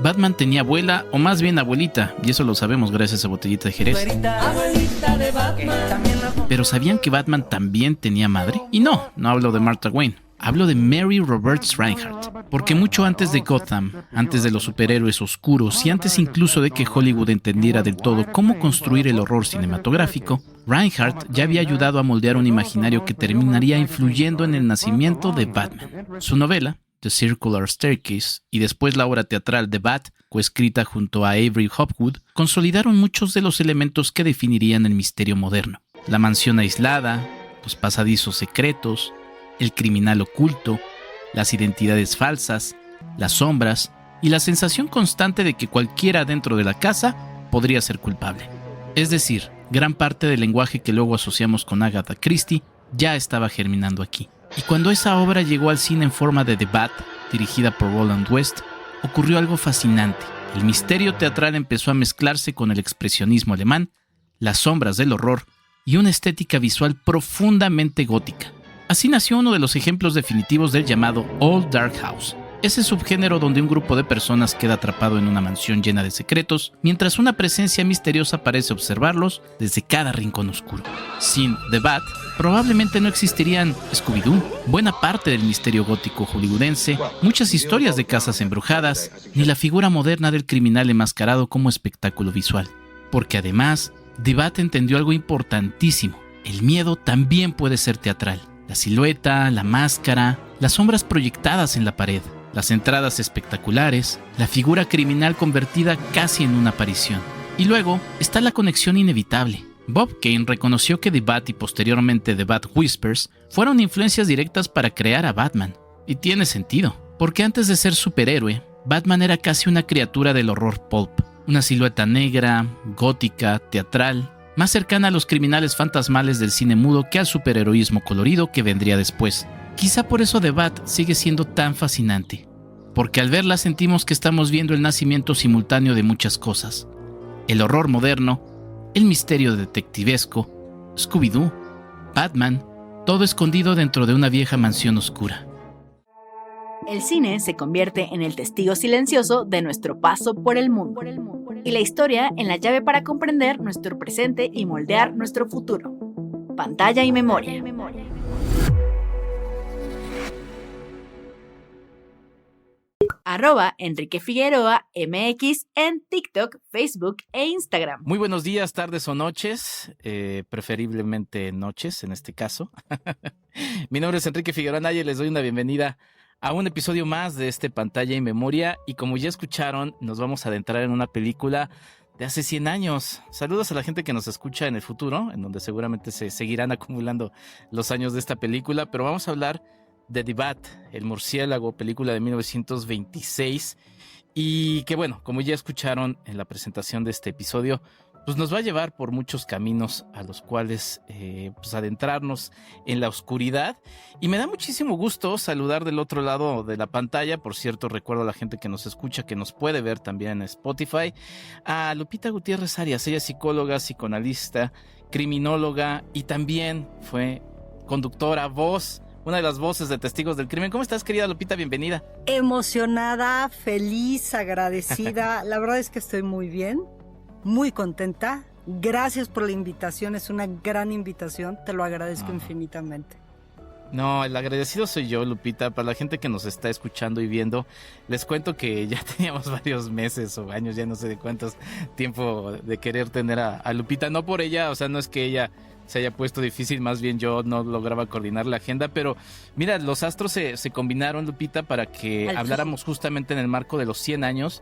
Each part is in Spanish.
Batman tenía abuela, o más bien abuelita, y eso lo sabemos gracias a Botellita de Jerez. Pero ¿sabían que Batman también tenía madre? Y no hablo de Martha Wayne. Hablo de Mary Roberts Reinhardt, porque mucho antes de Gotham, antes de los superhéroes oscuros y antes incluso de que Hollywood entendiera del todo cómo construir el horror cinematográfico, Reinhardt ya había ayudado a moldear un imaginario que terminaría influyendo en el nacimiento de Batman. Su novela, The Circular Staircase, y después la obra teatral The Bat, coescrita junto a Avery Hopwood, consolidaron muchos de los elementos que definirían el misterio moderno. La mansión aislada, los pasadizos secretos, el criminal oculto, las identidades falsas, las sombras y la sensación constante de que cualquiera dentro de la casa podría ser culpable. Es decir, gran parte del lenguaje que luego asociamos con Agatha Christie ya estaba germinando aquí. Y cuando esa obra llegó al cine en forma de The Bat, dirigida por Roland West, ocurrió algo fascinante. El misterio teatral empezó a mezclarse con el expresionismo alemán, las sombras del horror y una estética visual profundamente gótica. Así nació uno de los ejemplos definitivos del llamado Old Dark House, ese subgénero donde un grupo de personas queda atrapado en una mansión llena de secretos, mientras una presencia misteriosa parece observarlos desde cada rincón oscuro. Sin The Bat, probablemente no existirían Scooby-Doo, buena parte del misterio gótico hollywoodense, muchas historias de casas embrujadas, ni la figura moderna del criminal enmascarado como espectáculo visual. Porque además, The Bat entendió algo importantísimo: el miedo también puede ser teatral. La silueta, la máscara, las sombras proyectadas en la pared, las entradas espectaculares, la figura criminal convertida casi en una aparición. Y luego está la conexión inevitable. Bob Kane reconoció que The Bat y posteriormente The Bat Whispers fueron influencias directas para crear a Batman. Y tiene sentido, porque antes de ser superhéroe, Batman era casi una criatura del horror pulp. Una silueta negra, gótica, teatral, más cercana a los criminales fantasmales del cine mudo que al superheroísmo colorido que vendría después. Quizá por eso The Bat sigue siendo tan fascinante, porque al verla sentimos que estamos viendo el nacimiento simultáneo de muchas cosas: el horror moderno, el misterio detectivesco, Scooby-Doo, Batman, todo escondido dentro de una vieja mansión oscura. El cine se convierte en el testigo silencioso de nuestro paso por el mundo, y la historia en la llave para comprender nuestro presente y moldear nuestro futuro. Pantalla y memoria. @Enrique Figueroa MX en TikTok, Facebook e Instagram. Muy buenos días, tardes o noches, preferiblemente noches en este caso. Mi nombre es Enrique Figueroa Naya y les doy una bienvenida a un episodio más de este Pantalla y Memoria, y como ya escucharon, nos vamos a adentrar en una película de hace 100 años. Saludos a la gente que nos escucha en el futuro, en donde seguramente se seguirán acumulando los años de esta película, pero vamos a hablar de The Bat, el murciélago, película de 1926, y que bueno, como ya escucharon en la presentación de este episodio, pues nos va a llevar por muchos caminos a los cuales pues adentrarnos en la oscuridad. Y me da muchísimo gusto saludar del otro lado de la pantalla. Por cierto, recuerdo a la gente que nos escucha, que nos puede ver también en Spotify, a Lupita Gutiérrez Arias. Ella es psicóloga, psicoanalista, criminóloga y también fue conductora, voz, una de las voces de Testigos del Crimen. ¿Cómo estás, querida Lupita? Bienvenida. Emocionada, feliz, agradecida. La verdad es que estoy muy bien, muy contenta. Gracias por la invitación, es una gran invitación. Te lo agradezco infinitamente. No, el agradecido soy yo, Lupita. Para la gente que nos está escuchando y viendo, les cuento que ya teníamos varios meses o años, ya no sé de cuántos tiempo, de querer tener a Lupita. No por ella, o sea, no es que ella se haya puesto difícil, más bien yo no lograba coordinar la agenda, pero mira, los astros se combinaron, Lupita, para que habláramos justamente en el marco de los 100 años,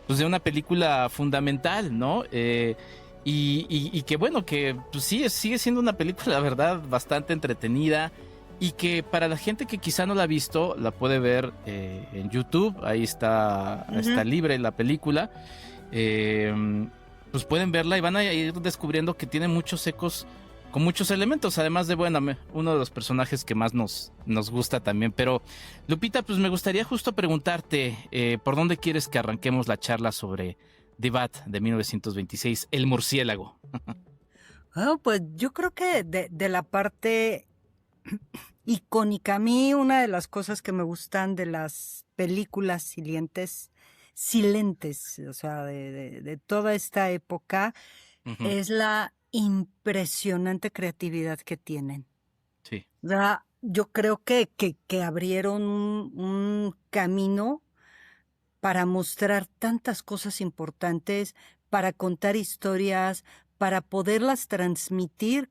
pues de una película fundamental, ¿no? Y que bueno, que pues sí, sigue siendo una película, la verdad, bastante entretenida, y que para la gente que quizá no la ha visto, la puede ver en YouTube. Ahí está libre la película. Pues pueden verla y van a ir descubriendo que tiene muchos ecos con muchos elementos, además de, bueno, uno de los personajes que más nos gusta también. Pero Lupita, pues me gustaría justo preguntarte ¿por dónde quieres que arranquemos la charla sobre The Bat de 1926, el murciélago? Pues yo creo que de la parte icónica, a mí una de las cosas que me gustan de las películas silentes silentes, o sea, de toda esta época, Ujú. es la impresionante creatividad que tienen. Sí. O sea, yo creo que abrieron un camino para mostrar tantas cosas importantes, para contar historias, para poderlas transmitir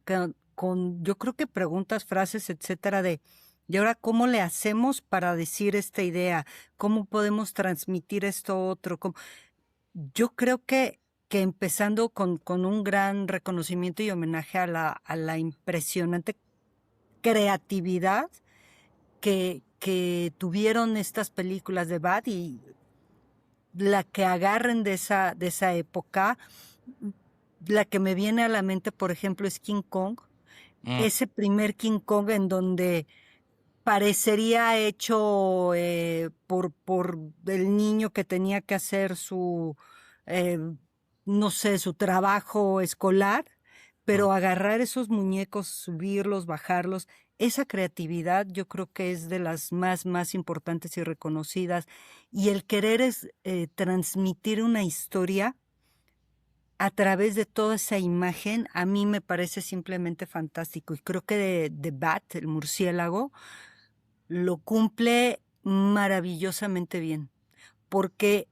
yo creo que preguntas, frases, etcétera, y ahora, ¿cómo le hacemos para decir esta idea? ¿Cómo podemos transmitir esto otro? Yo creo que empezando con un gran reconocimiento y homenaje a la impresionante creatividad que tuvieron estas películas de Bad y la que agarren de esa época, la que me viene a la mente, por ejemplo, es King Kong. Mm, Ese primer King Kong en donde parecería hecho por el niño que tenía que hacer eh, no sé, su trabajo escolar, mm. pero agarrar esos muñecos, subirlos, bajarlos, esa creatividad yo creo que es de las más importantes y reconocidas. Y el querer es transmitir una historia a través de toda esa imagen, a mí me parece simplemente fantástico. Y creo que de Bat, el murciélago, lo cumple maravillosamente bien, porque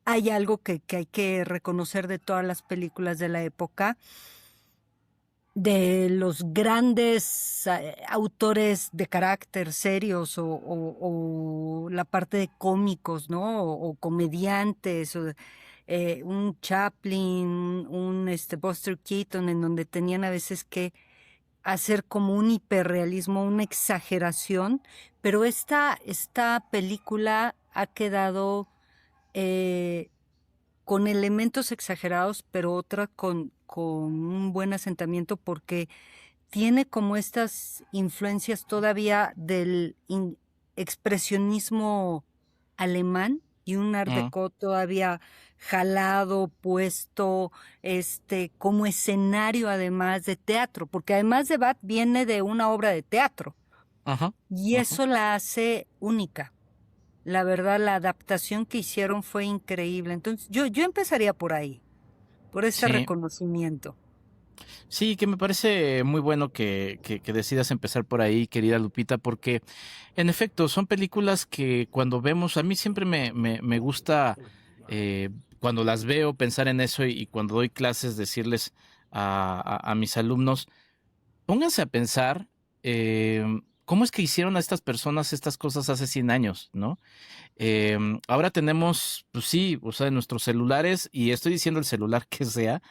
hay algo que hay que reconocer de todas las películas de la época, de los grandes autores de carácter serios o la parte de cómicos, ¿no? O comediantes, un Chaplin, un Buster Keaton, en donde tenían a veces que hacer como un hiperrealismo, una exageración, pero esta película ha quedado eh, con elementos exagerados, pero otra con un buen asentamiento porque tiene como estas influencias todavía del expresionismo alemán y un art Mm. déco todavía jalado, puesto, como escenario además de teatro, porque además de Bat viene de una obra de teatro Ajá, y ajá. eso la hace única. La verdad, la adaptación que hicieron fue increíble. Entonces, yo empezaría por ahí, por ese Sí, reconocimiento. sí, que me parece muy bueno que decidas empezar por ahí, querida Lupita, porque en efecto son películas que cuando vemos, a mí siempre me gusta eh, cuando las veo pensar en eso y cuando doy clases decirles a mis alumnos, pónganse a pensar cómo es que hicieron a estas personas estas cosas hace 100 años, ¿no? Ahora tenemos, pues sí, o sea, nuestros celulares, y estoy diciendo el celular que sea,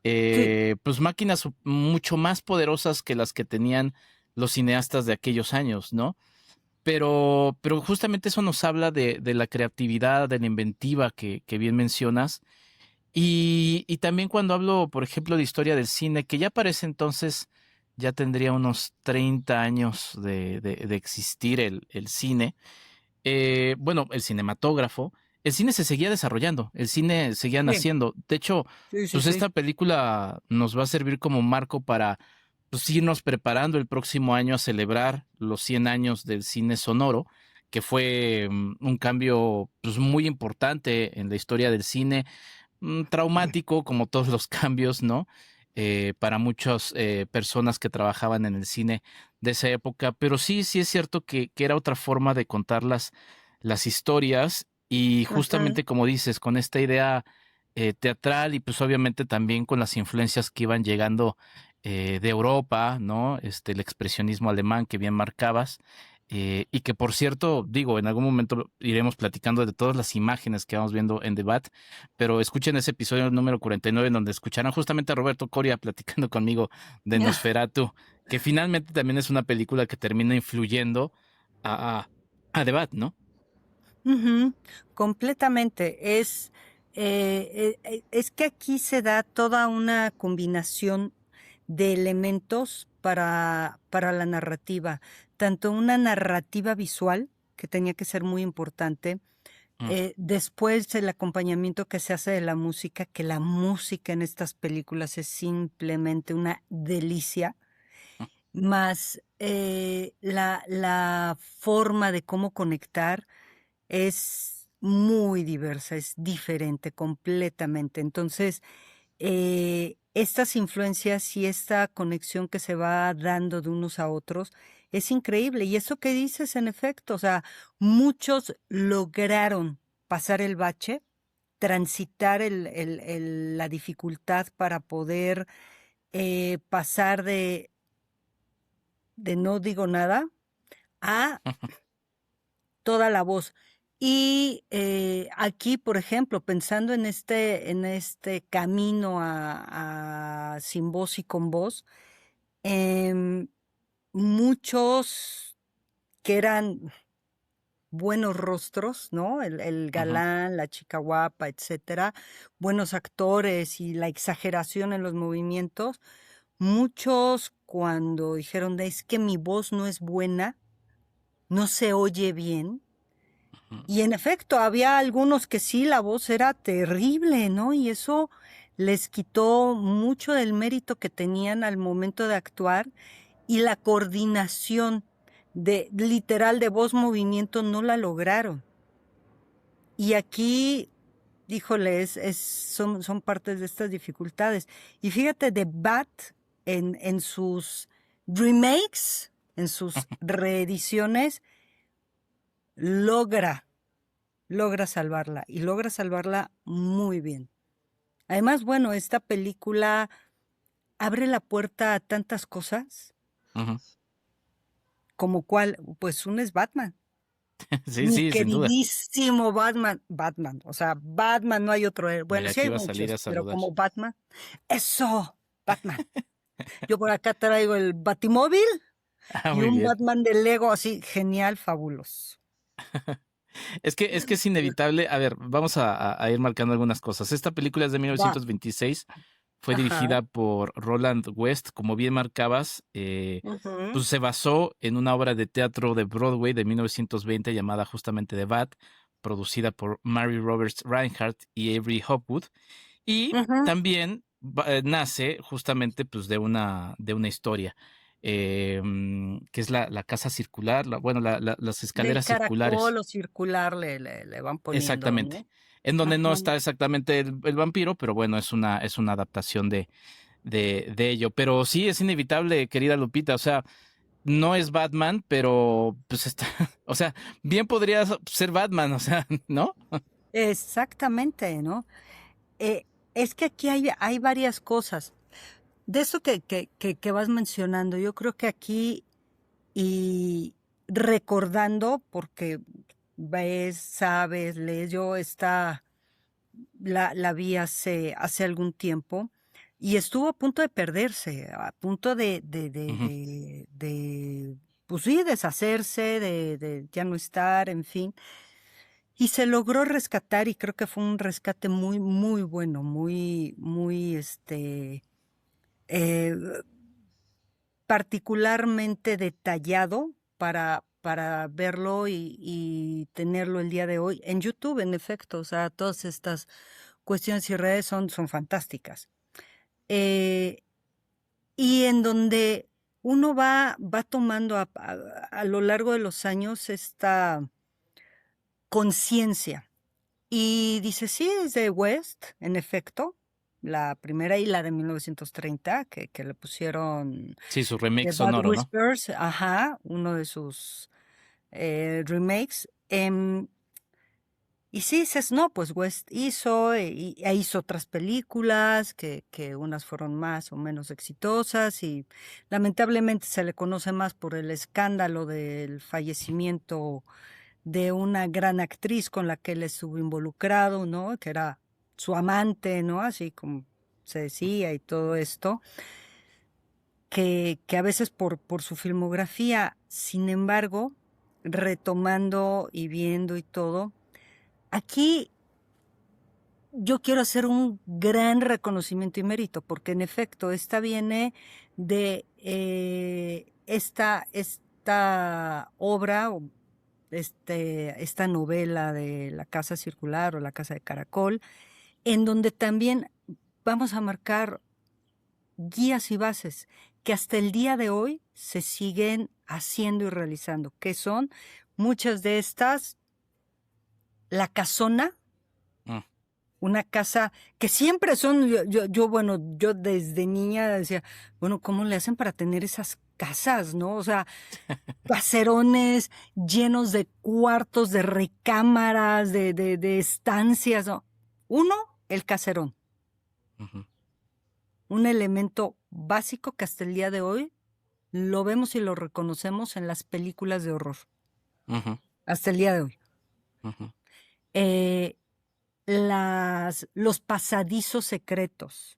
Sí, pues máquinas mucho más poderosas que las que tenían los cineastas de aquellos años, ¿no? Pero justamente eso nos habla de la creatividad, de la inventiva que bien mencionas. Y también cuando hablo, por ejemplo, de historia del cine, que ya para ese entonces ya tendría unos 30 años de existir el cine, bueno, el cinematógrafo, el cine se seguía desarrollando, el cine seguía sí, naciendo. De hecho, sí, sí, pues sí. esta película nos va a servir como marco para pues, irnos preparando el próximo año a celebrar los 100 años del cine sonoro, que fue un cambio pues, muy importante en la historia del cine, traumático como todos los cambios, ¿no? Para muchas personas que trabajaban en el cine de esa época, pero sí, sí es cierto que era otra forma de contar las historias y Ajá. justamente como dices, con esta idea teatral y pues obviamente también con las influencias que iban llegando de Europa, ¿no? El expresionismo alemán que bien marcabas. Y que por cierto, digo, en algún momento iremos platicando de todas las imágenes que vamos viendo en Debate, pero escuchen ese episodio número 49 en donde escucharán justamente a Roberto Coria platicando conmigo de Nosferatu, que finalmente también es una película que termina influyendo a Debate, ¿no? Ujú, completamente. Es que aquí se da toda una combinación de elementos para la narrativa, tanto una narrativa visual, que tenía que ser muy importante, Mm, después el acompañamiento que se hace de la música, que la música en estas películas es simplemente una delicia, mm, más la forma de cómo conectar. muy diversa, es diferente completamente. Entonces, estas influencias y esta conexión que se va dando de unos a otros es increíble. Y eso que dices, en efecto, o sea, muchos lograron pasar el bache, transitar la dificultad para poder pasar de no digo nada a toda la voz. Y aquí, por ejemplo, pensando en este camino a sin voz y con voz, em, muchos que eran buenos rostros, ¿no? El Ujú. galán, la chica guapa, etcétera, buenos actores y la exageración en los movimientos, muchos cuando dijeron, es que mi voz no es buena, no se oye bien. Ujú. Y en efecto, había algunos que sí, la voz era terrible, ¿no? Y eso les quitó mucho del mérito que tenían al momento de actuar y la coordinación de literal de voz-movimiento no la lograron. Y aquí, híjole, son partes de estas dificultades. Y fíjate, The Bat en sus remakes, en sus reediciones, logra salvarla y logra salvarla muy bien. Además, bueno, esta película abre la puerta a tantas cosas, Ujú. como cuál, pues uno es Batman. Sí, Mi sí, sin duda. queridísimo Batman, o sea, Batman no hay otro héroe. Bueno, Mira, sí aquí hay va a salir a muchos, pero saludar. como Batman, eso, Batman. Yo por acá traigo el Batimóvil Ah, y muy un bien. Batman de Lego así, genial, fabuloso. Es inevitable. A ver, vamos a ir marcando algunas cosas. Esta película es de Va, 1926. Fue ajá. dirigida por Roland West. Como bien marcabas, Ujú, pues se basó en una obra de teatro de Broadway de 1920 llamada justamente The Bat, producida por Mary Roberts Reinhardt y Avery Hopwood. Y ujú. también nace justamente pues de una historia, que es la casa circular, bueno, las De escaleras circulares, caracol o circular le van poniendo, exactamente, ¿no? en donde no Ajá. está exactamente el vampiro, pero bueno, es una adaptación de ello. Pero sí es inevitable, querida Lupita, o sea, no es Batman, pero pues está, o sea, bien podría ser Batman, o sea, ¿no? Exactamente, ¿no? Eh, es que aquí hay varias cosas. De eso que vas mencionando, yo creo que aquí y recordando, porque ves, sabes, lees, yo la vi hace algún tiempo y estuvo a punto de perderse, a punto Ujú. pues sí, deshacerse, de ya no estar, en fin. Y se logró rescatar y creo que fue un rescate muy, muy bueno, muy, eh, particularmente detallado para verlo y tenerlo el día de hoy en YouTube, en efecto. O sea, todas estas cuestiones y redes son fantásticas. Eh, y en donde uno va tomando a lo largo de los años esta conciencia. Y dice, sí, es de West, en efecto, la primera y la de 1930, que le pusieron Sí, su remake The Bad sonoro, ¿no? Whispers, ajá, uno de sus remakes. Y sí dices, no, pues West hizo, e hizo otras películas que unas fueron más o menos exitosas y lamentablemente se le conoce más por el escándalo del fallecimiento de una gran actriz con la que él estuvo involucrado, ¿no? Que era su amante, ¿no? Así como se decía y todo esto, que a veces por su filmografía, sin embargo, retomando y viendo y todo, aquí yo quiero hacer un gran reconocimiento y mérito, porque en efecto, esta viene de esta obra, o esta novela de La Casa Circular o La Casa de Caracol, en donde también vamos a marcar guías y bases que hasta el día de hoy se siguen haciendo y realizando, que son muchas de estas la casona, Mm. una casa que siempre son, yo desde niña decía, bueno, ¿cómo le hacen para tener esas casas, no? O sea, caserones llenos de cuartos, de recámaras, de estancias, ¿no? Uno, el caserón, Ujú. un elemento básico que hasta el día de hoy lo vemos y lo reconocemos en las películas de horror, Ujú. hasta el día de hoy. Ujú. Eh, los pasadizos secretos,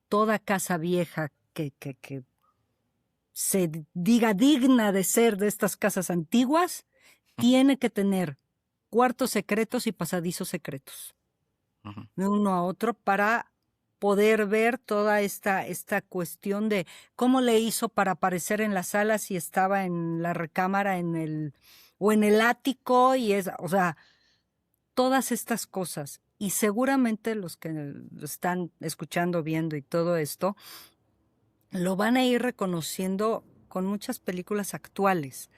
toda casa vieja que se diga digna de ser de estas casas antiguas, tiene que tener cuartos secretos y pasadizos secretos, Ujú. de uno a otro, para poder ver toda esta cuestión de cómo le hizo para aparecer en la sala si estaba en la recámara o en el ático, o sea, todas estas cosas. Y seguramente los que están escuchando, viendo y todo esto, lo van a ir reconociendo con muchas películas actuales.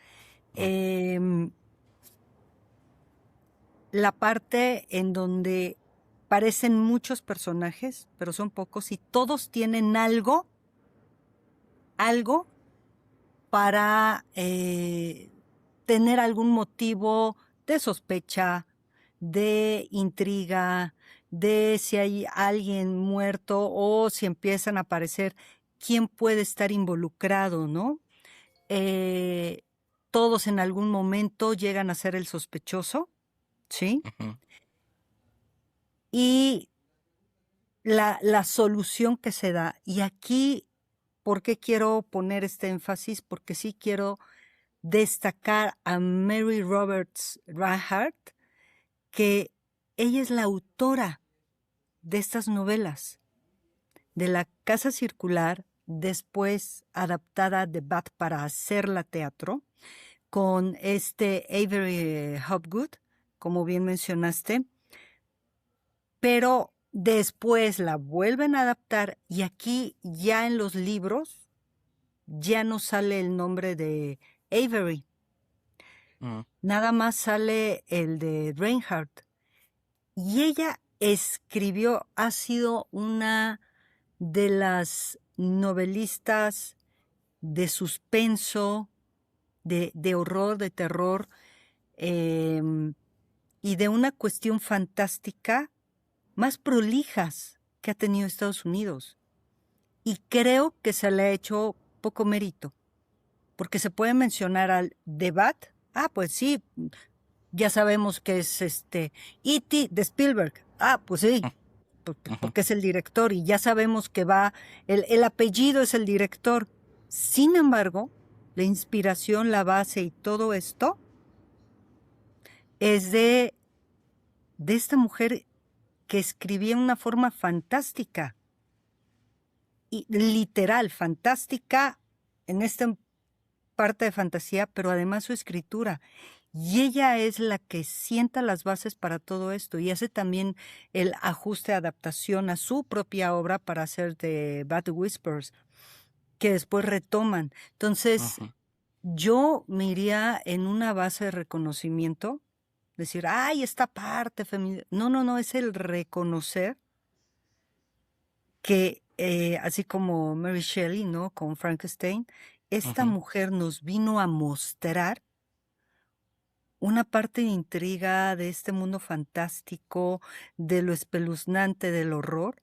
La parte en donde parecen muchos personajes, pero son pocos, y todos tienen algo para tener algún motivo de sospecha, de intriga, de si hay alguien muerto o si empiezan a aparecer quién puede estar involucrado, ¿no? Todos en algún momento llegan a ser el sospechoso, ¿sí? Ujú. Y la solución que se da. Y aquí, ¿por qué quiero poner este énfasis? Porque sí quiero destacar a Mary Roberts Reinhardt, que ella es la autora de estas novelas, de La Casa Circular, después adaptada de Bat para hacerla teatro, con Avery Hopgood, como bien mencionaste, pero después la vuelven a adaptar y aquí ya en los libros ya no sale el nombre de Avery, Mm. nada más sale el de Reinhardt. Y ella escribió, ha sido una de las novelistas de suspenso, de horror, de terror, y de una cuestión fantástica más prolijas que ha tenido Estados Unidos. Y creo que se le ha hecho poco mérito, porque se puede mencionar al The Bat. Ah, pues sí, ya sabemos que es E.T. de Spielberg. Ah, pues sí, Ujú. porque es el director y ya sabemos que el apellido es el director. Sin embargo, la inspiración, la base y todo esto es de esta mujer que escribía de una forma fantástica, y literal, fantástica en esta parte de fantasía, pero además su escritura. Y ella es la que sienta las bases para todo esto y hace también el ajuste, adaptación a su propia obra para hacer de Bad Whispers, que después retoman. Entonces, Ujú. yo me iría en una base de reconocimiento, decir, ay, esta parte femenina. No, no, no, es el reconocer que, así como Mary Shelley, ¿no? Con Frankenstein, esta Ujú. mujer nos vino a mostrar una parte de intriga de este mundo fantástico, de lo espeluznante, del horror,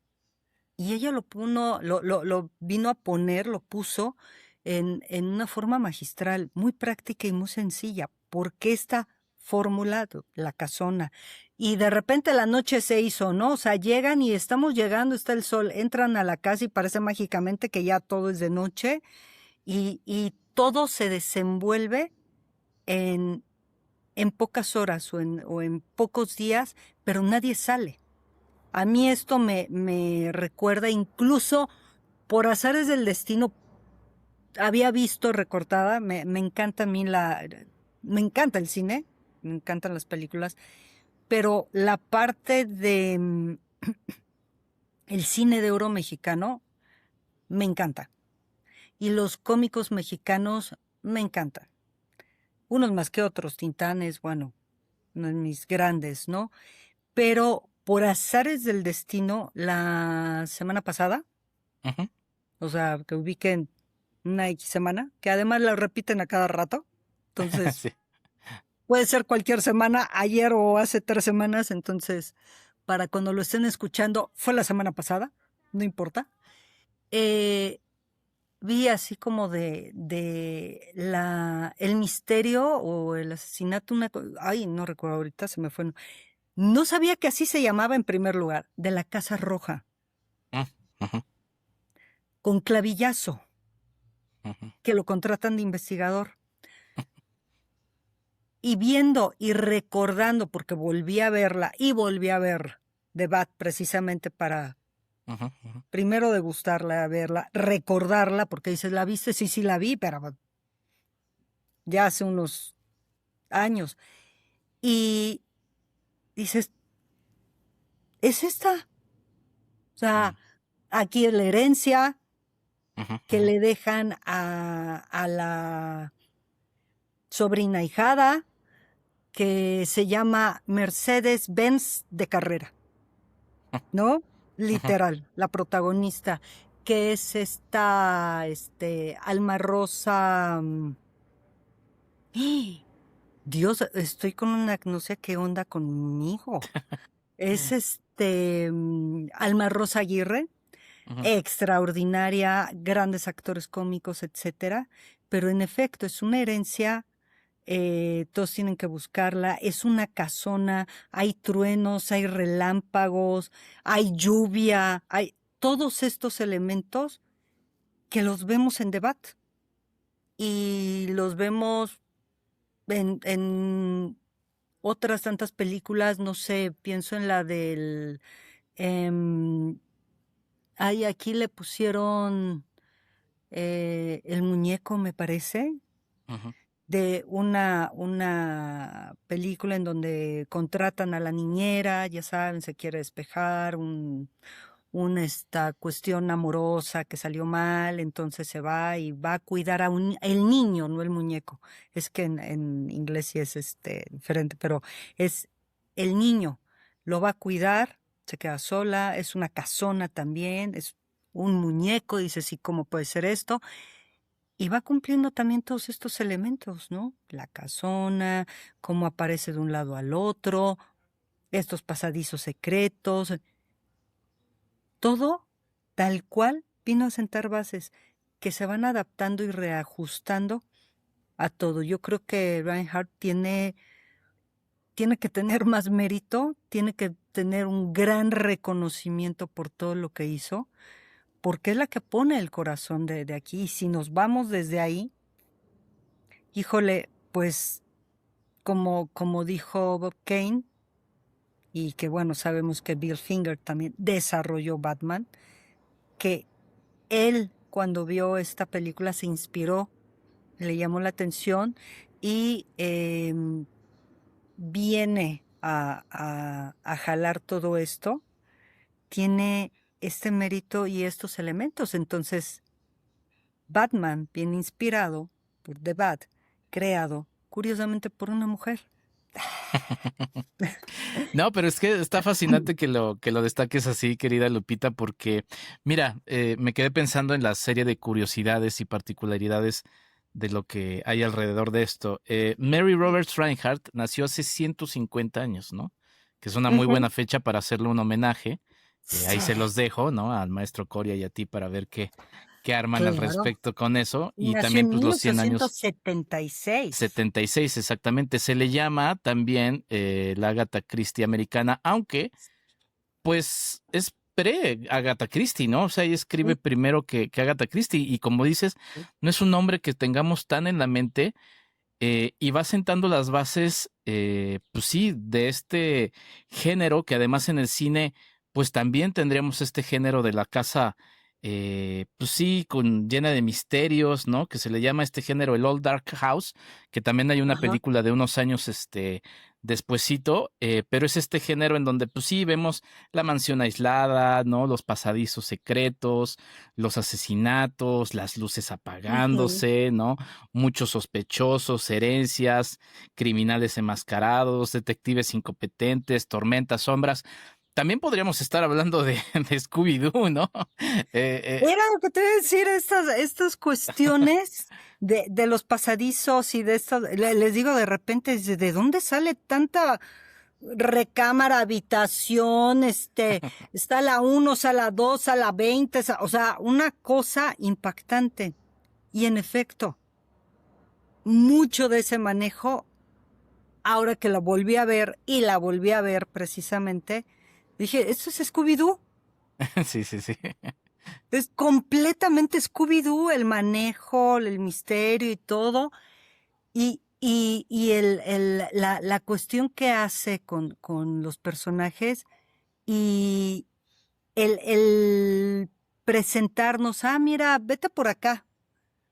y ella lo vino a poner, lo puso en una forma magistral, muy práctica y muy sencilla, porque esta fórmula, la casona, y de repente la noche se hizo, ¿no? O sea, llegan y estamos llegando, está el sol, entran a la casa y parece mágicamente que ya todo es de noche, y todo se desenvuelve en pocas horas o en pocos días, pero nadie sale. A mí esto me recuerda, incluso por azares del destino, había visto recortada, me encanta a mí me encanta el cine, me encantan las películas, pero la parte de el cine de oro mexicano me encanta. Y los cómicos mexicanos me encantan. Unos más que otros, Tintanes, bueno, uno de mis grandes, ¿no? Pero por azares del destino, la semana pasada, Ujú. o sea, que ubiquen una X semana, que además la repiten a cada rato, entonces Sí. puede ser cualquier semana, ayer o hace 3 semanas, entonces para cuando lo estén escuchando, fue la semana pasada, no importa. Vi así como el misterio o el asesinato, ay, no recuerdo ahorita, se me fue. No sabía que así se llamaba en primer lugar, de la Casa Roja, Mm, ujú, con Clavillazo, ujú. que lo contratan de investigador. Y viendo y recordando, porque volví a verla y volví a ver The Bat precisamente para Ujú, ujú. primero degustarla, verla, recordarla, porque dices, ¿la viste? Sí, sí la vi, pero ya hace unos años. Y dices, ¿es esta? O Mm, sea, aquí es la herencia ujú, que ujú. le dejan a la sobrina hijada, que se llama Mercedes-Benz de carrera, ¿no? Ujú. Literal, la protagonista, que es esta, Alma Rosa. ¡Ah! Dios, estoy con una, no sé qué onda conmigo. Es Alma Rosa Aguirre, Ujú. extraordinaria, grandes actores cómicos, etcétera. Pero en efecto, es una herencia. Todos tienen que buscarla. Es una casona, hay truenos, hay relámpagos, hay lluvia, hay todos estos elementos que los vemos en debate y los vemos en otras tantas películas, no sé, pienso en la del... em, ay, aquí le pusieron el muñeco, me parece, Ujú. de una película en donde contratan a la niñera, ya saben, se quiere despejar, esta cuestión amorosa que salió mal, entonces se va y va a cuidar el niño, no el muñeco. Es que en inglés sí es diferente, pero es el niño, lo va a cuidar, se queda sola, es una casona también, es un muñeco, dice, sí, ¿cómo puede ser esto? Y va cumpliendo también todos estos elementos, ¿no? La casona, cómo aparece de un lado al otro, estos pasadizos secretos, todo tal cual vino a sentar bases que se van adaptando y reajustando a todo. Yo creo que Reinhardt tiene que tener más mérito, tiene que tener un gran reconocimiento por todo lo que hizo, porque es la que pone el corazón de aquí. Y si nos vamos desde ahí, híjole, pues como dijo Bob Kane, y que bueno, sabemos que Bill Finger también desarrolló Batman, que él cuando vio esta película se inspiró, le llamó la atención y viene a jalar todo esto, tiene este mérito y estos elementos. Entonces, Batman viene inspirado por The Bat, creado curiosamente por una mujer. No, pero es que está fascinante que lo destaques así, querida Lupita, porque, mira, me quedé pensando en la serie de curiosidades y particularidades de lo que hay alrededor de esto. Mary Roberts Reinhardt nació hace 150 años, ¿no? Que es una muy Ujú. buena fecha para hacerle un homenaje. Ahí Sí, se los dejo, ¿no? Al maestro Coria y a ti para ver qué arman al claro. respecto con eso. Y Nació también, en pues, los 100 años 1876. 76 exactamente. Se le llama también la Agatha Christie americana, aunque pues es pre-Agatha Christie, ¿no? O sea, ella escribe Sí, primero que Agatha Christie y como dices, sí. no es un nombre que tengamos tan en la mente y va sentando las bases, pues sí, de este género que además en el cine, pues también tendríamos este género de la casa, pues sí, llena de misterios, ¿no? Que se le llama este género el Old Dark House, que también hay una Ajá. película de unos años, despuesito, pero es este género en donde pues sí vemos la mansión aislada, ¿no? Los pasadizos secretos, los asesinatos, las luces apagándose, ¿no? Muchos sospechosos, herencias, criminales enmascarados, detectives incompetentes, tormentas, sombras. También podríamos estar hablando de Scooby-Doo, ¿no? Era lo que te iba a decir, estas cuestiones de los pasadizos y de estos, les digo de repente, ¿de dónde sale tanta recámara, habitación? Está la 1, sala 2, sala 20, o sea, una cosa impactante. Y en efecto, mucho de ese manejo, ahora que la volví a ver precisamente, dije, ¿esto es Scooby-Doo? Sí, sí, sí. Es completamente Scooby-Doo, el manejo, el misterio y todo. Y la cuestión que hace con los personajes y el presentarnos, mira, vete por acá.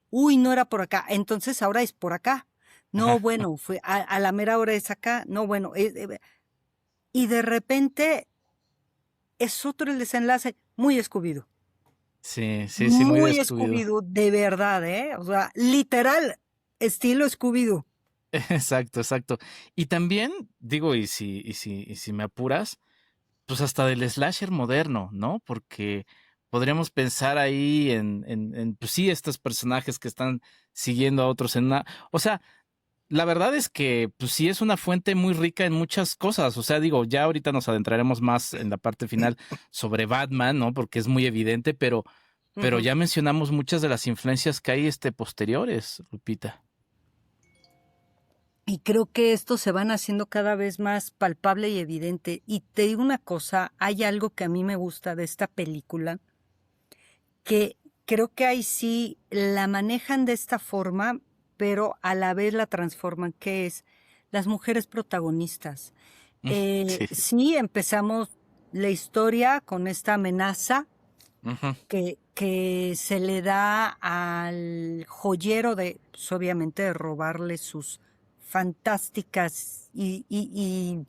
Uy, no era por acá. Entonces ahora es por acá. No, bueno, fue a la mera hora es acá. No, bueno. Y de repente es otro el desenlace muy Scooby-Doo. Sí, sí, sí, muy de Scooby-Doo, de verdad, o sea, literal, estilo Scooby-Doo. Exacto, exacto. Y también, digo, y si me apuras, pues hasta del slasher moderno, ¿no? Porque podríamos pensar ahí en pues sí, estos personajes que están siguiendo a otros en una. O sea, la verdad es que, pues sí, es una fuente muy rica en muchas cosas. O sea, digo, ya ahorita nos adentraremos más en la parte final sobre Batman, ¿no? Porque es muy evidente, pero ya mencionamos muchas de las influencias que hay posteriores, Lupita. Y creo que estos se van haciendo cada vez más palpable y evidente. Y te digo una cosa, hay algo que a mí me gusta de esta película, que creo que ahí sí la manejan de esta forma, pero a la vez la transforman, que es las mujeres protagonistas. Sí, empezamos la historia con esta amenaza que se le da al joyero pues, obviamente, de robarle sus fantásticas y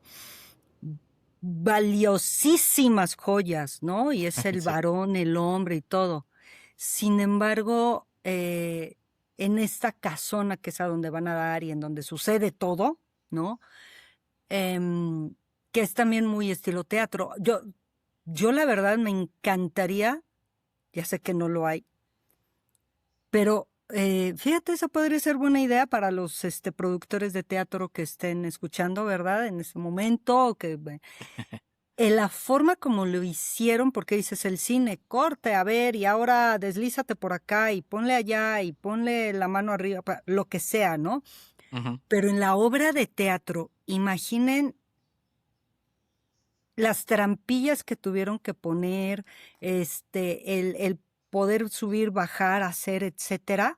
valiosísimas joyas, ¿no? Y es el varón, el hombre y todo. Sin embargo, en esta casona que es a donde van a dar y en donde sucede todo, ¿no? Que es también muy estilo teatro. Yo la verdad me encantaría, ya sé que no lo hay, pero fíjate, esa podría ser buena idea para los productores de teatro que estén escuchando, ¿verdad? En ese momento, la forma como lo hicieron, porque dices el cine, corte, a ver, y ahora deslízate por acá y ponle allá y ponle la mano arriba, lo que sea, ¿no? Pero en la obra de teatro, imaginen las trampillas que tuvieron que poner, el poder subir, bajar, hacer, etcétera.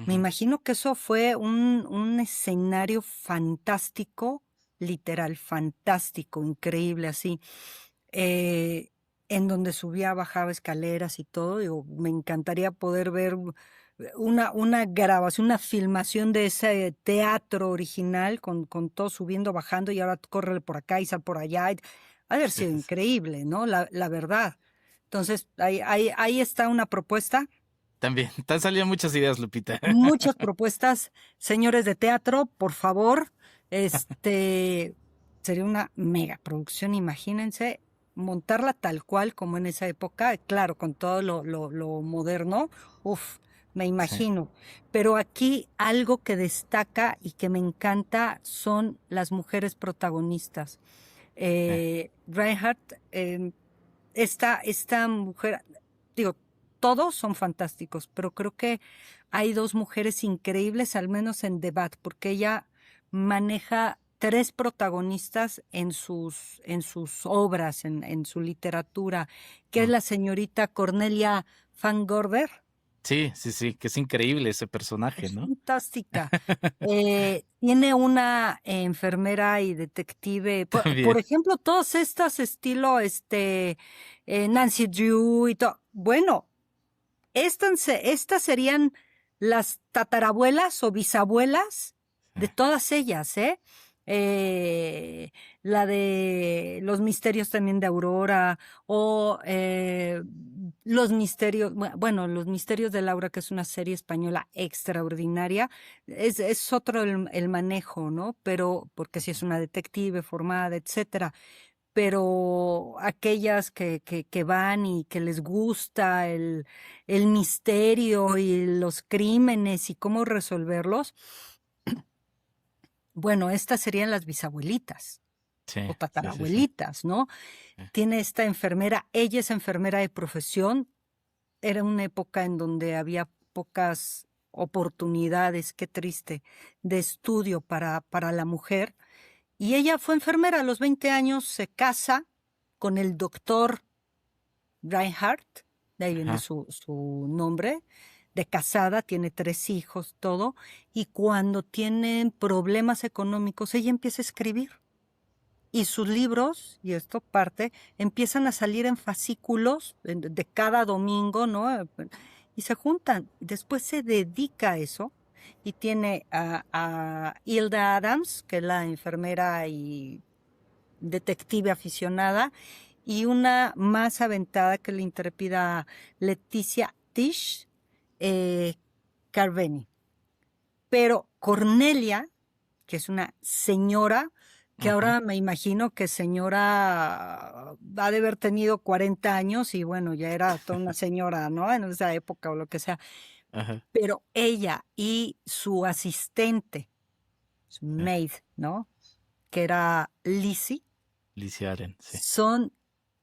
Me imagino que eso fue un escenario fantástico, literal, fantástico, increíble, así, en donde subía, bajaba escaleras y todo. Digo, me encantaría poder ver una grabación, una filmación de ese teatro original con todo subiendo, bajando y ahora corre por acá y sal por allá. Ha de haber sido increíble, ¿no? La verdad. Entonces, ahí está una propuesta. También, te han salido muchas ideas, Lupita. Muchas propuestas, señores de teatro, por favor. Sería una mega producción, imagínense, montarla tal cual como en esa época, claro, con todo lo moderno, me imagino. Sí. Pero aquí algo que destaca y que me encanta son las mujeres protagonistas. Reinhardt, esta mujer, digo, todos son fantásticos, pero creo que hay dos mujeres increíbles, al menos en The Bat, porque ella maneja 3 protagonistas en sus obras, en su literatura, que es la señorita Cornelia Van Gorder. Sí, sí, sí, que es increíble ese personaje, es ¿no? Fantástica. Tiene una enfermera y detective. Por ejemplo, todas estas estilo Nancy Drew y todo. Bueno, estas serían las tatarabuelas o bisabuelas de todas ellas, ¿eh? La de Los misterios también de Aurora, o Los misterios, bueno, Los misterios de Laura, que es una serie española extraordinaria. Es otro el manejo, ¿no? Pero, porque sí es una detective formada, etcétera. Pero aquellas que van y que les gusta el misterio y los crímenes y cómo resolverlos, bueno, estas serían las bisabuelitas Sí, o sí, sí, sí. tatarabuelitas, ¿no? Tiene esta enfermera, ella es enfermera de profesión. Era una época en donde había pocas oportunidades, qué triste, de estudio para la mujer. Y ella fue enfermera a los 20 años, se casa con el doctor Reinhardt, de ahí viene Ajá. su nombre, de casada, tiene 3 hijos, todo, y cuando tienen problemas económicos, ella empieza a escribir. Y sus libros, y esto parte, empiezan a salir en fascículos de cada domingo, ¿no? Y se juntan. Después se dedica a eso y tiene a Hilda Adams, que es la enfermera y detective aficionada, y una más aventada que la intrépida Leticia Tish Carveni. Pero Cornelia, que es una señora, que Ajá. ahora me imagino que señora ha de haber tenido 40 años y bueno, ya era toda una señora, ¿no? En esa época o lo que sea. Ajá. Pero ella y su asistente, su maid, ¿no? Que era Lizzie, Lizzie Allen, sí. son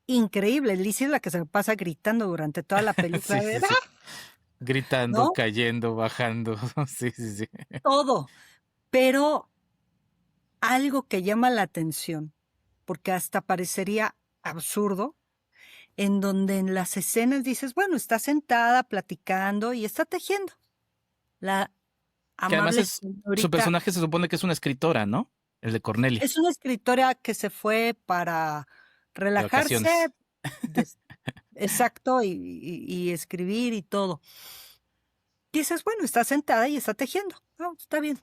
increíbles. Lizzie es la que se pasa gritando durante toda la película, Sí, sí, ¿verdad? sí. Gritando, ¿No? cayendo, bajando. Sí, sí, sí. Todo. Pero algo que llama la atención, porque hasta parecería absurdo, en donde en las escenas dices, bueno, está sentada platicando y está tejiendo. La Que además amable es, su señorita personaje se supone que es una escritora, ¿no? El de Cornelia, es una escritora que se fue para de relajarse, vacaciones. des- exacto, y escribir y todo. Dices, bueno, está sentada y está tejiendo. No, está bien.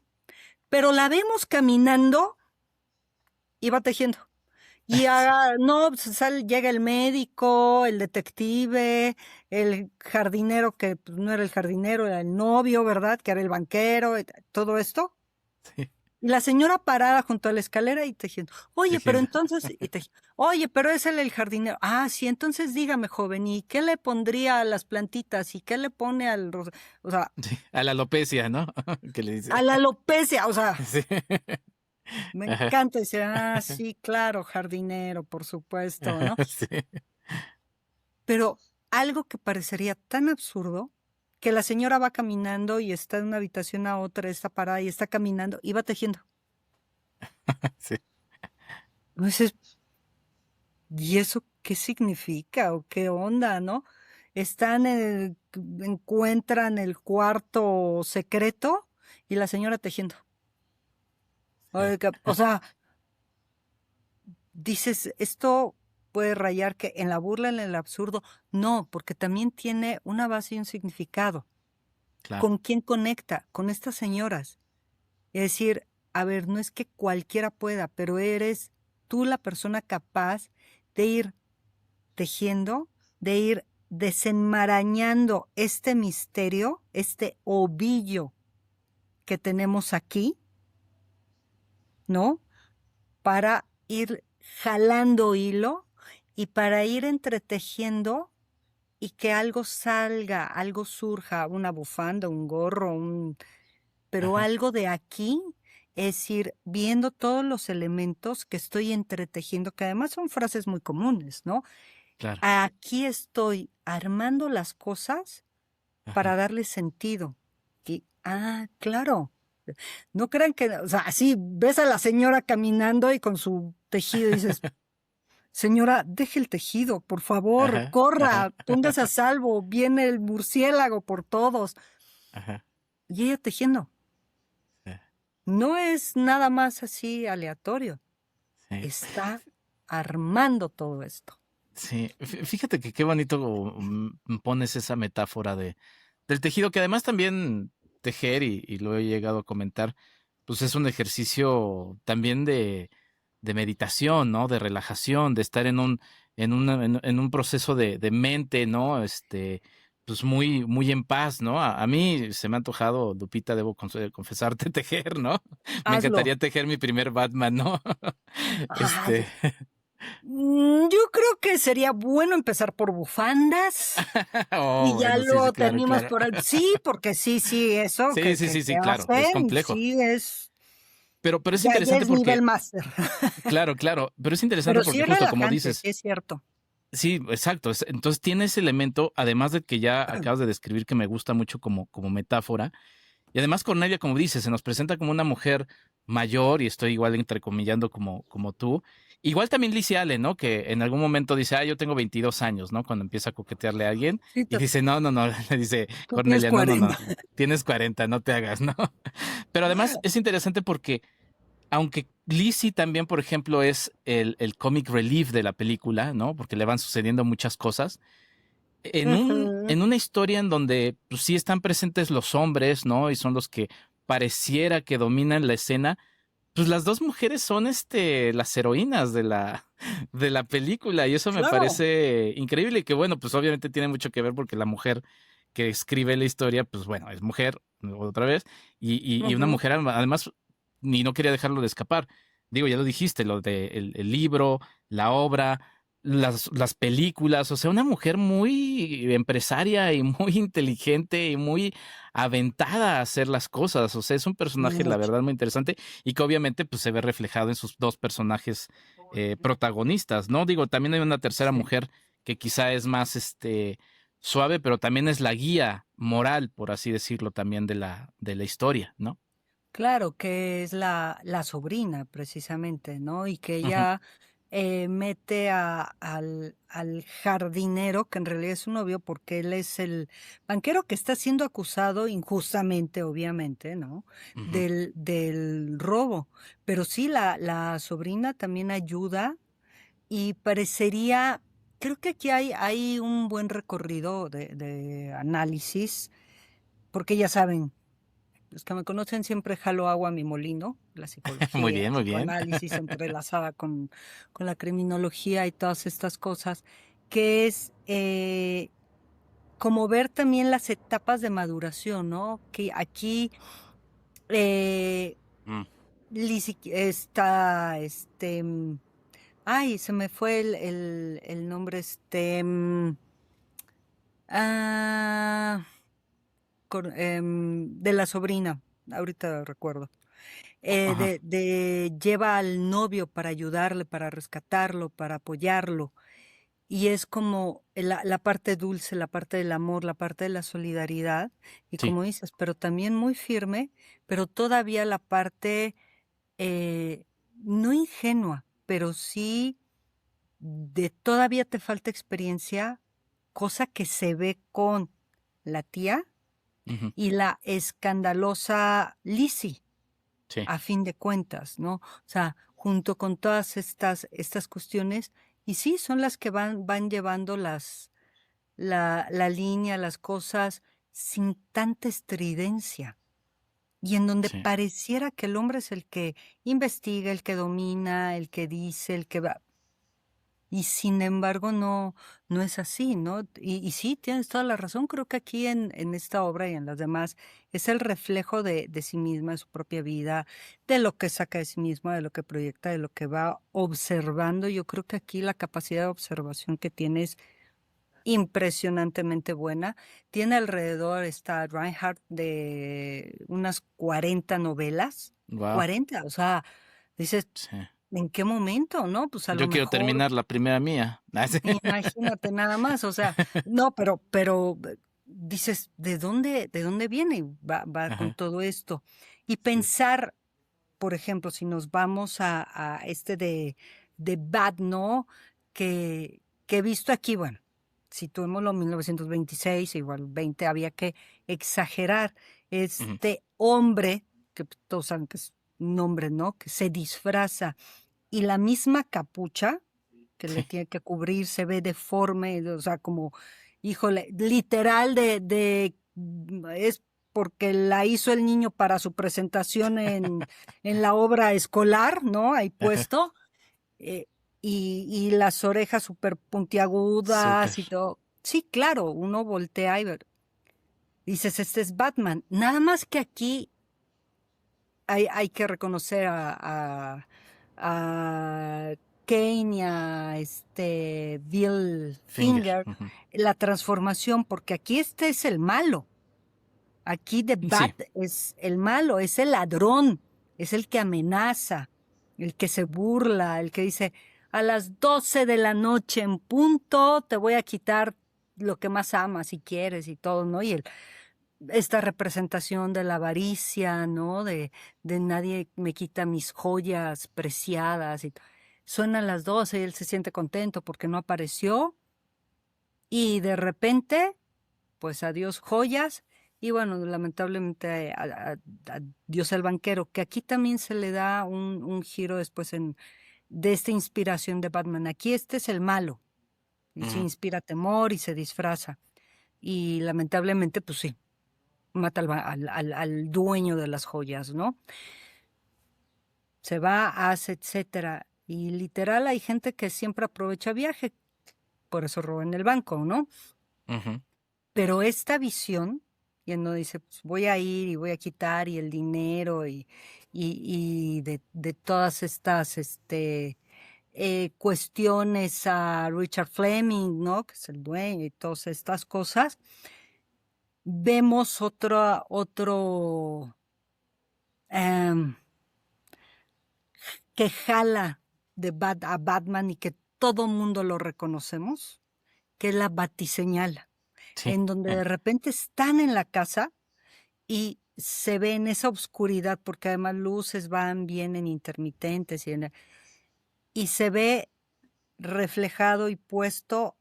Pero la vemos caminando y va tejiendo. Y no, pues, llega el médico, el detective, el jardinero, que pues, no era el jardinero, era el novio, ¿verdad? Que era el banquero, todo esto. Sí, Y la señora parada junto a la escalera y tejiendo. Oye, pero tejiendo. entonces, oye, pero es él el jardinero. Ah, sí, entonces dígame, joven, ¿y qué le pondría a las plantitas? ¿Y qué le pone o sea, Sí, a la alopecia, ¿no? Que le dice. a la alopecia? O sea, Sí. me Ajá. encanta decir, ah, sí, claro, jardinero, por supuesto, ¿no? Ajá, sí. Pero algo que parecería tan absurdo, que la señora va caminando y está de una habitación a otra, está parada y está caminando y va tejiendo. Sí. Entonces, ¿y eso qué significa o qué onda, no? Encuentran el cuarto secreto y la señora tejiendo. Sí. O sea, dices, esto puede rayar que en la burla, en el absurdo. No, porque también tiene una base y un significado. Claro. ¿Con quién conecta? Con estas señoras. Es decir, a ver, no es que cualquiera pueda, pero eres tú la persona capaz de ir tejiendo, de ir desenmarañando este misterio, este ovillo que tenemos aquí, ¿no? Para ir jalando hilo y para ir entretejiendo y que algo salga, algo surja, una bufanda, un gorro, pero Ajá. algo de aquí, es ir viendo todos los elementos que estoy entretejiendo, que además son frases muy comunes, ¿no? Claro. Aquí estoy armando las cosas para Ajá. darle sentido. Claro. No crean que, o sea, así ves a la señora caminando y con su tejido y dices, señora, deje el tejido, por favor, Ajá. Ajá. corra, póngase a salvo, viene el murciélago por todos. Ajá. Y ella tejiendo. Sí. No es nada más así aleatorio. Sí. Está armando todo esto. Sí. Fíjate que qué bonito pones esa metáfora del tejido, que además también tejer, y lo he llegado a comentar, pues es un ejercicio también de meditación, ¿no? De relajación, de estar en un proceso de mente, ¿no? Pues muy, muy en paz, ¿no? A mí se me ha antojado, Lupita, debo confesarte, tejer, ¿no? Me Hazlo. encantaría tejer mi primer Batman, ¿no? Ay, Este, yo creo que sería bueno empezar por bufandas oh, y ya bueno, sí, sí, luego te claro, animas claro. por el... Sí, porque sí, eso Sí, sí, que sí, sí, claro, es hacen, complejo. sí es... Pero es Ya interesante es nivel porque, máster. claro, claro, pero es interesante Pero sí porque es justo como relajante, sí dices, es cierto. sí, exacto. Entonces tiene ese elemento, además de que ya acabas de describir que me gusta mucho como metáfora. Y además Cornelia, como dices, se nos presenta como una mujer mayor, y estoy igual entrecomillando como tú. Igual también Lizzie Allen, ¿no? Que en algún momento dice, yo tengo 22 años, ¿no? Cuando empieza a coquetearle a alguien. Sí, Y dice, no, no, no, le dice tú tienes Cornelia, no, no, no, 40. tienes 40, no te hagas, ¿no? Pero además es interesante porque aunque Lizzie también, por ejemplo, es el comic relief de la película, ¿no? Porque le van sucediendo muchas cosas. Ujú. En una historia en donde pues, sí están presentes los hombres, ¿no? Y son los que pareciera que dominan la escena. Pues las dos mujeres son las heroínas de la película. Y eso me Claro. parece increíble. Y que bueno, pues obviamente tiene mucho que ver porque la mujer que escribe la historia, pues bueno, es mujer, otra vez, y una Ujú. mujer además, ni no quería dejarlo de escapar. Digo, ya lo dijiste, lo de el libro, la obra, las películas, o sea, una mujer muy empresaria y muy inteligente y muy aventada a hacer las cosas. O sea, es un personaje, la Mucho. verdad, muy interesante y que obviamente pues se ve reflejado en sus dos personajes protagonistas, ¿no? Digo, también hay una tercera Sí. mujer que quizá es más suave, pero también es la guía moral, por así decirlo, también de la historia, ¿no? Claro, que es la sobrina, precisamente, ¿no? Y que Ujú, ella mete al jardinero, que en realidad es su novio, porque él es el banquero que está siendo acusado injustamente, obviamente, ¿no? ujú. Del robo. Pero sí, la sobrina también ayuda y parecería, creo que aquí hay un buen recorrido de análisis, porque ya saben. Los que me conocen siempre jalo agua a mi molino, la Muy psicología, bien, el muy bien. psicoanálisis entrelazada con la criminología y todas estas cosas, que es como ver también las etapas de maduración, ¿no? Que aquí eh, Mm, está, ay, se me fue el nombre, ah, de la sobrina, ahorita recuerdo. ajá, Lleva al novio para ayudarle, para rescatarlo, para apoyarlo. Y es como la parte dulce, la parte del amor, la parte de la solidaridad. Y sí, como dices, pero también muy firme, pero todavía la parte eh, no ingenua, pero sí de todavía te falta experiencia, cosa que se ve con la tía ujú, y la escandalosa Lizzie sí, a fin de cuentas, ¿no? O sea, junto con todas estas cuestiones, y sí, son las que van llevando la línea, las cosas sin tanta estridencia. Y en donde sí, pareciera que el hombre es el que investiga, el que domina, el que dice, el que va. Y sin embargo no es así, ¿no? Y sí, tienes toda la razón. Creo que aquí en esta obra y en las demás es el reflejo de sí misma, de su propia vida, de lo que saca de sí misma, de lo que proyecta, de lo que va observando. Yo creo que aquí la capacidad de observación que tiene es impresionantemente buena. Tiene alrededor, está Reinhardt, de unas 40 novelas. wow, 40, o sea, dices, sí. ¿en qué momento, no? Pues a lo Yo quiero mejor. terminar la primera mía. Imagínate nada más, o sea, no, pero dices, ¿de dónde viene? Va con Ajá, todo esto. Y sí. pensar, por ejemplo, si nos vamos a este de Bad, ¿no? Que he visto aquí, bueno, situémoslo en 1926, igual 20, había que exagerar. Ujú, Este hombre, que todos saben que es un hombre, ¿no? Que se disfraza y la misma capucha que le sí, tiene que cubrir, se ve deforme, o sea, como, híjole, literal es porque la hizo el niño para su presentación en la obra escolar, ¿no? Ahí puesto. Y las orejas súper puntiagudas y Súper. todo. Sí, claro, uno voltea y dices, este es Batman. Nada más que aquí hay que reconocer a Kane y a Bill Finger. Finger la transformación, porque aquí este es el malo. Aquí The Sí. Bat es el malo, es el ladrón, es el que amenaza, el que se burla, el que dice, a las 12 de la noche en punto te voy a quitar lo que más amas si quieres y todo, ¿no? Y esta representación de la avaricia, ¿no? De nadie me quita mis joyas preciadas. Suenan las 12 y él se siente contento porque no apareció. Y de repente, pues adiós joyas. Y bueno, lamentablemente adiós el banquero, que aquí también se le da un giro después de esta inspiración de Batman. Aquí este es el malo. Y se inspira temor y se disfraza. Y lamentablemente, pues sí, mata al dueño de las joyas, ¿no? Se va, hace, etcétera. Y literal hay gente que siempre aprovecha viaje, por eso roba en el banco, ¿no? Pero esta visión, y él no dice, pues voy a ir y voy a quitar y el dinero y de todas estas cuestiones a Richard Fleming, ¿no? Que es el dueño y todas estas cosas. Vemos otro que jala a Batman y que todo mundo lo reconocemos, que es la batiseñal, Sí. en donde de repente están en la casa y se ve en esa oscuridad, porque además luces van, vienen intermitentes y se ve reflejado y puesto.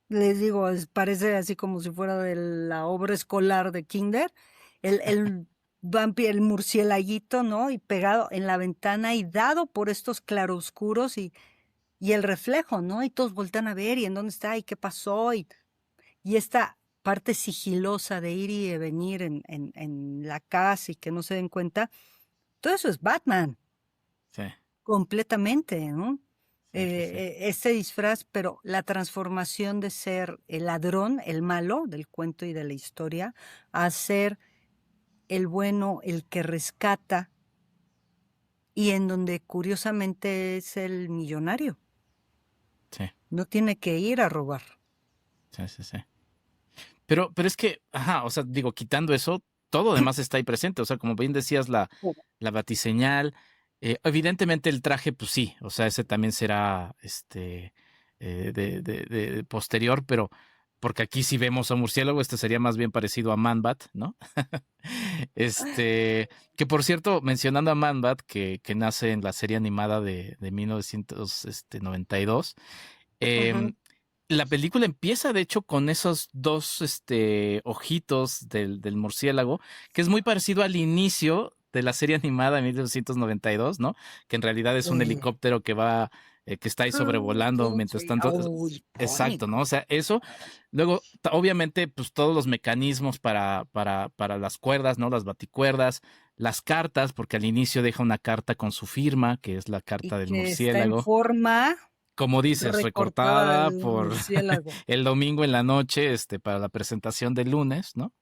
Les digo, parece así como si fuera de la obra escolar de Kinder, el el murcielaguito, ¿no? Y pegado en la ventana y dado por estos claroscuros y el reflejo, ¿no? Y todos voltean a ver y en dónde está y qué pasó y esta parte sigilosa de ir y de venir en la casa y que no se den cuenta, todo eso es Batman. Sí. Completamente, ¿no? Sí. Este disfraz, pero la transformación de ser el ladrón, el malo del cuento y de la historia, a ser el bueno, el que rescata, y en donde curiosamente es el millonario. Sí. No tiene que ir a robar. Sí. Pero es que, o sea, digo, quitando eso, todo además está ahí presente. O sea, como bien decías, la batiseñal. Evidentemente el traje, pues sí, o sea, ese también será de posterior, pero porque aquí si vemos a un murciélago, este sería más bien parecido a Man-Bat, ¿no? Que por cierto, mencionando a Man-Bat, que nace en la serie animada de 1992, la película empieza, de hecho, con esos dos ojitos del murciélago, que es muy parecido al inicio de la serie animada de 1992, ¿no? Que en realidad es un helicóptero que va, que está ahí sobrevolando mientras tanto. Exacto, ¿no? O sea, eso. Luego, obviamente, pues todos los mecanismos para las cuerdas, ¿no? Las baticuerdas, las cartas, porque al inicio deja una carta con su firma, que es la carta del murciélago. Está en forma, como dices, recortada por murciélago. el domingo en la noche, para la presentación del lunes, ¿no?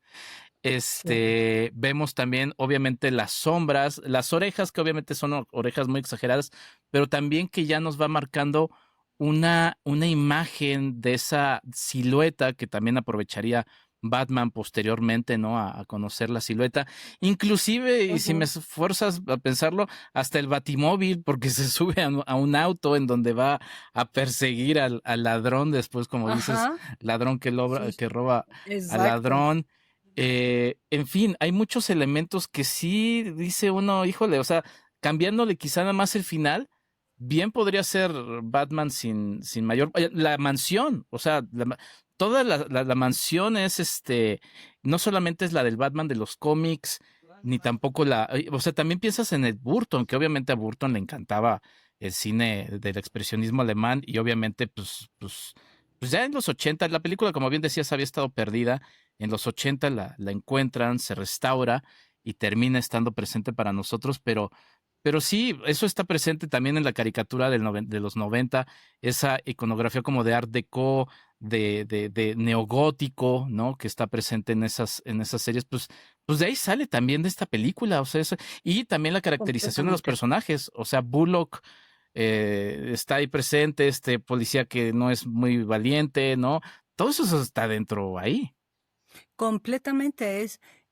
Vemos también, obviamente, las sombras, las orejas, que obviamente son orejas muy exageradas, pero también que ya nos va marcando una imagen de esa silueta que también aprovecharía Batman posteriormente, ¿no? A conocer la silueta. Inclusive, y si me fuerzas a pensarlo, hasta el Batimóvil, porque se sube a un auto en donde va a perseguir al ladrón después, como dices, ladrón que roba al ladrón. En fin, hay muchos elementos que sí dice uno, híjole, o sea, cambiándole quizá nada más el final, bien podría ser Batman sin mayor... La mansión, o sea, toda la mansión es no solamente es la del Batman de los cómics, ni tampoco o sea, también piensas en el Burton, que obviamente a Burton le encantaba el cine del expresionismo alemán y obviamente pues pues ya en los 80, la película, como bien decías, había estado perdida. En los 80 la encuentran, se restaura y termina estando presente para nosotros, pero sí, eso está presente también en la caricatura de los 90, esa iconografía como de Art Deco, de neogótico, ¿no? Que está presente en esas series, pues de ahí sale también de esta película, o sea, y también la caracterización de los Completamente. personajes, o sea, Bullock está ahí presente, este policía que no es muy valiente, ¿no? Todo eso está dentro ahí. Completamente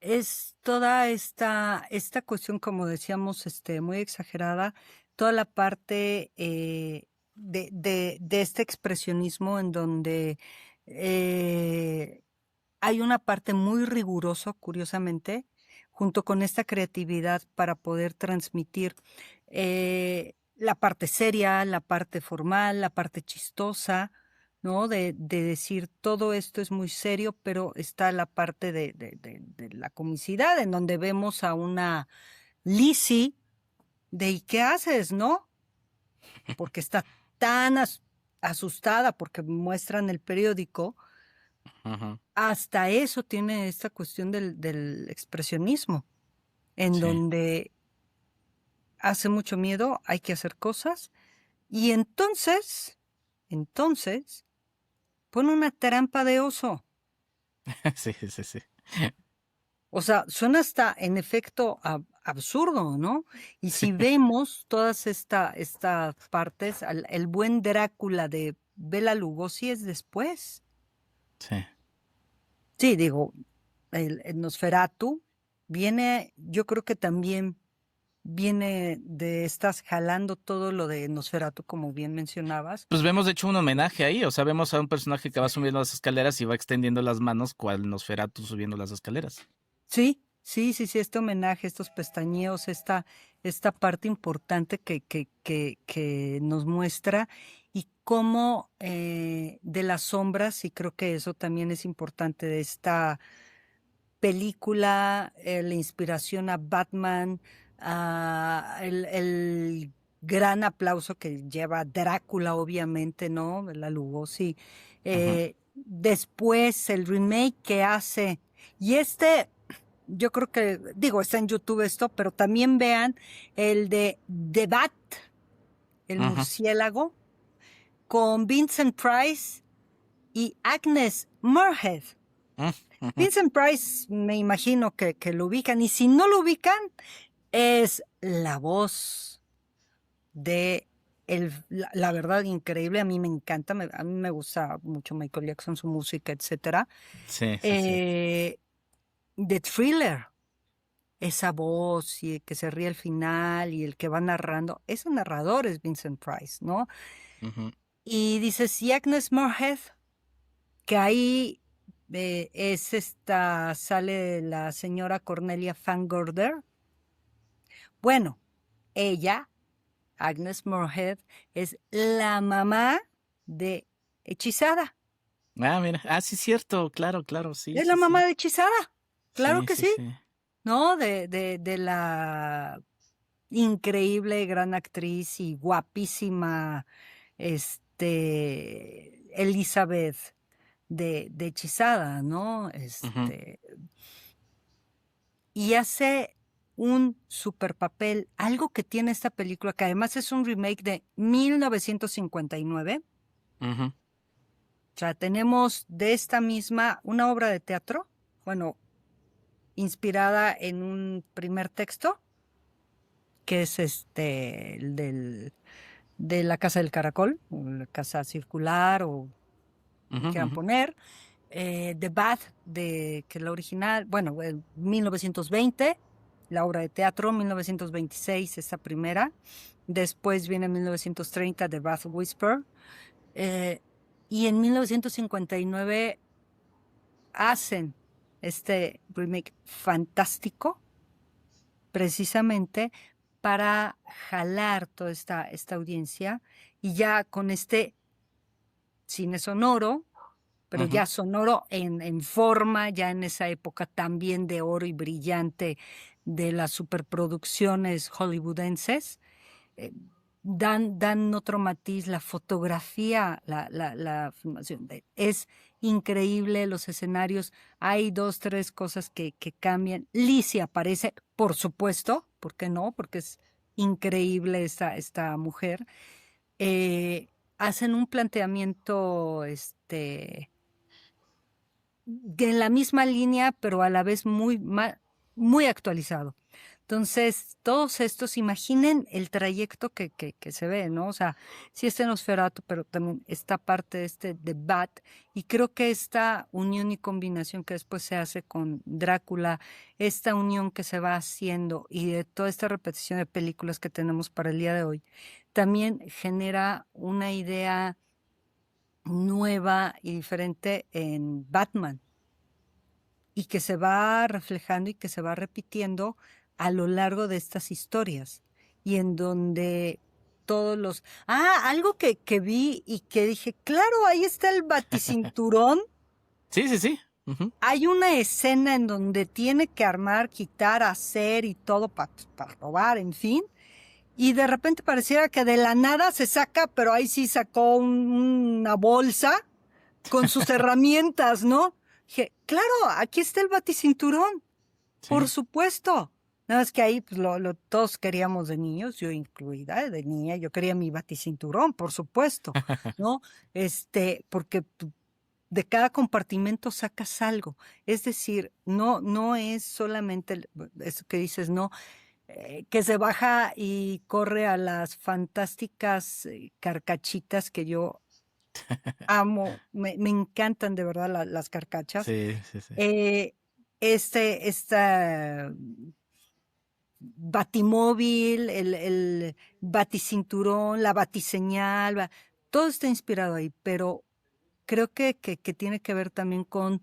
es toda esta cuestión, como decíamos, muy exagerada, toda la parte de este expresionismo en donde hay una parte muy rigurosa, curiosamente, junto con esta creatividad para poder transmitir la parte seria, la parte formal, la parte chistosa, ¿no? De decir todo esto es muy serio, pero está la parte de la comicidad, en donde vemos a una Lizzie de ¿y qué haces, no? Porque está tan asustada porque muestran el periódico, Ajá. hasta eso tiene esta cuestión del expresionismo, en Sí. donde hace mucho miedo, hay que hacer cosas, y entonces, pone una trampa de oso. Sí, sí, sí. O sea, suena hasta en efecto absurdo, ¿no? Y si vemos todas estas partes, el buen Drácula de Bela Lugosi es después. Sí. Sí, digo, el Nosferatu viene, yo creo que también viene de estas jalando todo lo de Nosferatu, como bien mencionabas. Pues vemos de hecho un homenaje ahí, o sea, vemos a un personaje que va subiendo las escaleras y va extendiendo las manos, cual Nosferatu subiendo las escaleras. Sí, sí, sí, sí, este homenaje, estos pestañeos, esta parte importante que nos muestra y cómo de las sombras, y creo que eso también es importante de esta película, la inspiración a Batman, el gran aplauso que lleva Drácula, obviamente, ¿no? La Lugosi. Ujú. Después el remake que hace, y yo creo que, digo, está en YouTube esto, pero también vean el de The Bat, el Ujú. murciélago, con Vincent Price y Agnes Moorehead. Ujú. Vincent Price, me imagino que lo ubican, y si no lo ubican, es la voz de la verdad increíble. A mí me encanta, a mí me gusta mucho Michael Jackson, su música, etcétera. Sí, sí, sí. Eh, de Thriller, esa voz y el que se ríe al final y el que va narrando, ese narrador es Vincent Price, ¿no? Ujú. Y dices, y Agnes Moorehead, que ahí sale la señora Cornelia Fangorder. Bueno, ella, Agnes Moorehead, es la mamá de Hechizada. Ah, mira. Ah, sí, cierto. Claro, claro. Sí, Es sí, la mamá sí. de Hechizada. Claro Sí, que sí, sí, sí. ¿no? De la increíble, gran actriz y guapísima, Elizabeth de Hechizada, ¿no? Ujú. Y hace un super papel, algo que tiene esta película, que además es un remake de 1959. Ujú. O sea, tenemos de esta misma una obra de teatro, bueno, inspirada en un primer texto, que es el de la Casa del Caracol, o la Casa Circular, o Ujú. quieran Ujú. poner. The Bath, que es la original, bueno, 1920, la obra de teatro, 1926, esa primera. Después viene 1930, The Bath Whisper. eh, y en 1959 hacen este remake fantástico, precisamente para jalar toda esta audiencia, y ya con este cine sonoro, pero Ujú. ya sonoro en forma, ya en esa época también de oro y brillante de las superproducciones hollywoodenses. dan otro matiz, la fotografía, la filmación es increíble, los escenarios, hay 2, 3 cosas que cambian. Lizzie aparece, por supuesto, ¿por qué no? Porque es increíble esta mujer. Hacen un planteamiento en la misma línea, pero a la vez muy actualizado. Entonces, todos estos, imaginen el trayecto que se ve, ¿no? O sea, sí está Nosferatu, pero también esta parte de Bat, y creo que esta unión y combinación que después se hace con Drácula, esta unión que se va haciendo y de toda esta repetición de películas que tenemos para el día de hoy, también genera una idea nueva y diferente en Batman, y que se va reflejando y que se va repitiendo a lo largo de estas historias, y en donde algo que vi y que dije, claro, ahí está el baticinturón. Sí. Hay una escena en donde tiene que armar, quitar, hacer y todo para robar, en fin, y de repente pareciera que de la nada se saca, pero ahí sí sacó una bolsa con sus herramientas, ¿no? Dije, claro, aquí está el baticinturón, Sí. por supuesto. Nada más que ahí pues, todos queríamos de niños, yo incluida, de niña, yo quería mi baticinturón, por supuesto, ¿no? Porque de cada compartimento sacas algo. Es decir, no es solamente eso que dices, no, que se baja y corre a las fantásticas carcachitas que yo amo, me encantan de verdad las carcachas. Sí. Esta batimóvil, el baticinturón, la batiseñal, todo está inspirado ahí, pero creo que tiene que ver también con,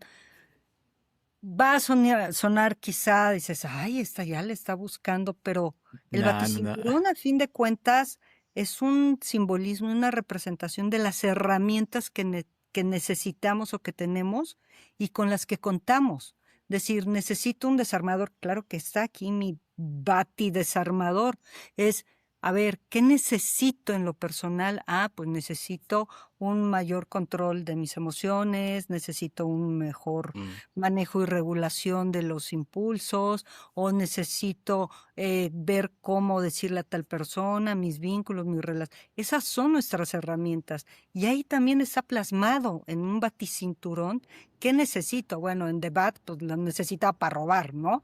va a sonar quizá, dices, ay, esta ya le está buscando, pero el baticinturón a fin de cuentas es un simbolismo, una representación de las herramientas que necesitamos o que tenemos y con las que contamos. Decir, necesito un desarmador, claro que está aquí mi batidesarmador. Es, a ver, ¿qué necesito en lo personal? Pues necesito un mayor control de mis emociones, necesito un mejor manejo y regulación de los impulsos, o necesito ver cómo decirle a tal persona, mis vínculos, mis relaciones. Esas son nuestras herramientas. Y ahí también está plasmado en un baticinturón. ¿Qué necesito? Bueno, en The Bat, pues lo necesitaba para robar, ¿no?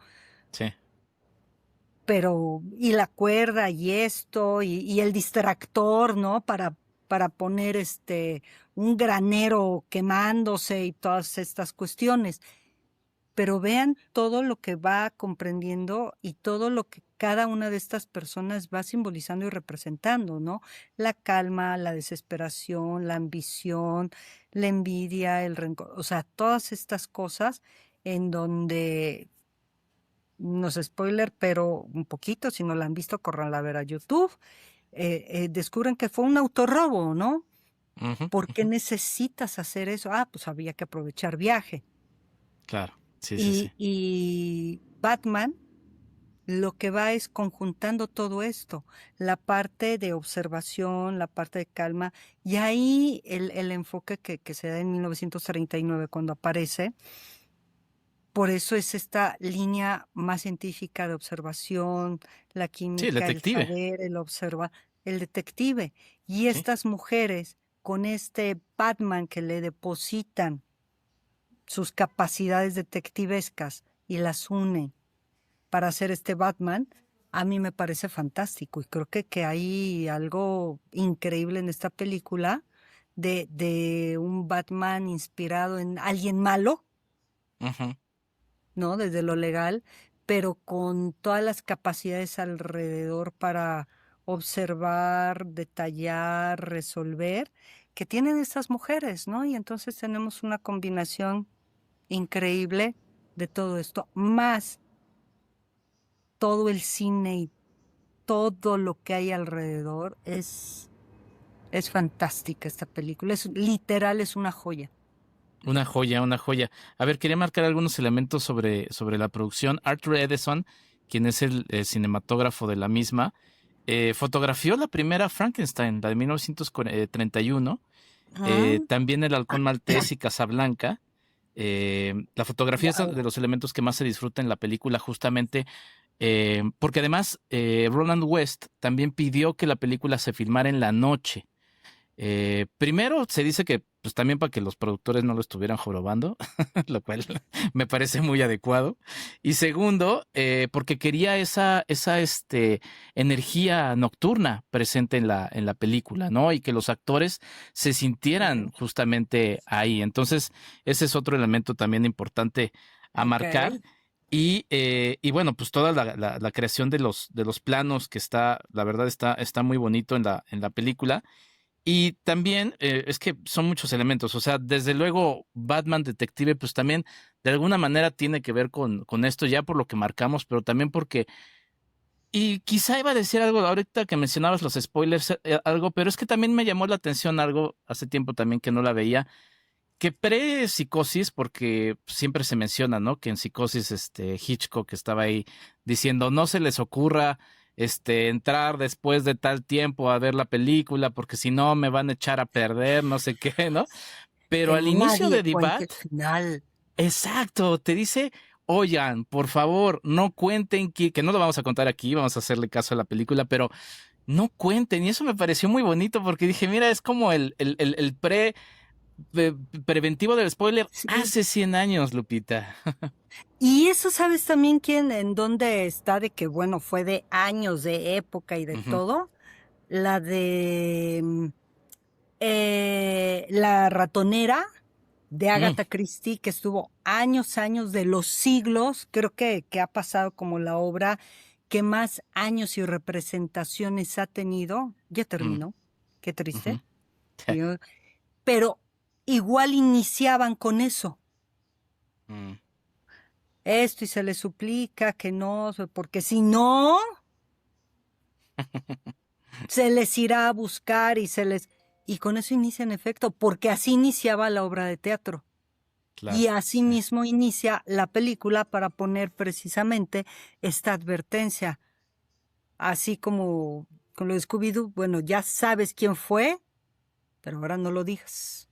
Sí. Pero, y la cuerda y esto, y el distractor, ¿no? Para poner un granero quemándose y todas estas cuestiones. Pero vean todo lo que va comprendiendo y todo lo que cada una de estas personas va simbolizando y representando, ¿no? La calma, la desesperación, la ambición, la envidia, el rencor, o sea, todas estas cosas en donde, no es spoiler, pero un poquito, si no la han visto, corran a ver a YouTube, descubren que fue un autorrobo, ¿no? ¿Por qué necesitas hacer eso? Pues había que aprovechar viaje. Claro, sí. Y Batman lo que va es conjuntando todo esto, la parte de observación, la parte de calma, y ahí el enfoque que se da en 1939 cuando aparece. Por eso es esta línea más científica de observación, la química, el detective. el saber, el detective. Y estas mujeres con este Batman que le depositan sus capacidades detectivescas y las unen para hacer este Batman, a mí me parece fantástico. Y creo que hay algo increíble en esta película de un Batman inspirado en alguien malo, ¿no? Desde lo legal, pero con todas las capacidades alrededor para observar, detallar, resolver, que tienen estas mujeres, ¿no? Y entonces tenemos una combinación increíble de todo esto, más todo el cine y todo lo que hay alrededor. Es fantástica esta película, es literal, es una joya. Una joya. A ver, quería marcar algunos elementos sobre la producción. Arthur Edison, quien es el cinematógrafo de la misma, Fotografió la primera Frankenstein, la de 1931. También El Halcón Maltés y Casablanca. La fotografía es de los elementos que más se disfruta en la película, justamente porque además Roland West también pidió que la película se filmara en la noche. Primero se dice que pues también para que los productores no lo estuvieran jorobando, lo cual me parece muy adecuado. Y segundo, porque quería esa energía nocturna presente en la película, ¿no? Y que los actores se sintieran justamente ahí. Entonces, ese es otro elemento también importante a marcar. Y bueno, pues toda la creación de los planos que la verdad está muy bonito en la película. Y también es que son muchos elementos, o sea, desde luego Batman Detective pues también de alguna manera tiene que ver con esto ya por lo que marcamos, pero también porque, y quizá iba a decir algo ahorita que mencionabas los spoilers, algo, pero es que también me llamó la atención algo hace tiempo también que no la veía, que pre-Psicosis, porque siempre se menciona, ¿no? Que en Psicosis Hitchcock estaba ahí diciendo no se les ocurra entrar después de tal tiempo a ver la película, porque si no me van a echar a perder, no sé qué, ¿no? Pero al inicio de The Bat, exacto, te dice, oigan, por favor, no cuenten que no lo vamos a contar aquí, vamos a hacerle caso a la película, pero no cuenten, y eso me pareció muy bonito, porque dije, mira, es como el preventivo del spoiler hace 100 años, Lupita. Y eso sabes también en dónde está, de que bueno, fue de años, de época y de todo. La de La Ratonera de Agatha Christie, que estuvo años de los siglos, creo que ha pasado como la obra que más años y representaciones ha tenido. Ya terminó, qué triste. Pero igual iniciaban con eso. Esto, y se les suplica que no, porque si no, se les irá a buscar y con eso inicia en efecto, porque así iniciaba la obra de teatro. Claro, y así mismo inicia la película para poner precisamente esta advertencia. Así como con lo de Scooby-Doo, bueno, ya sabes quién fue, pero ahora no lo digas.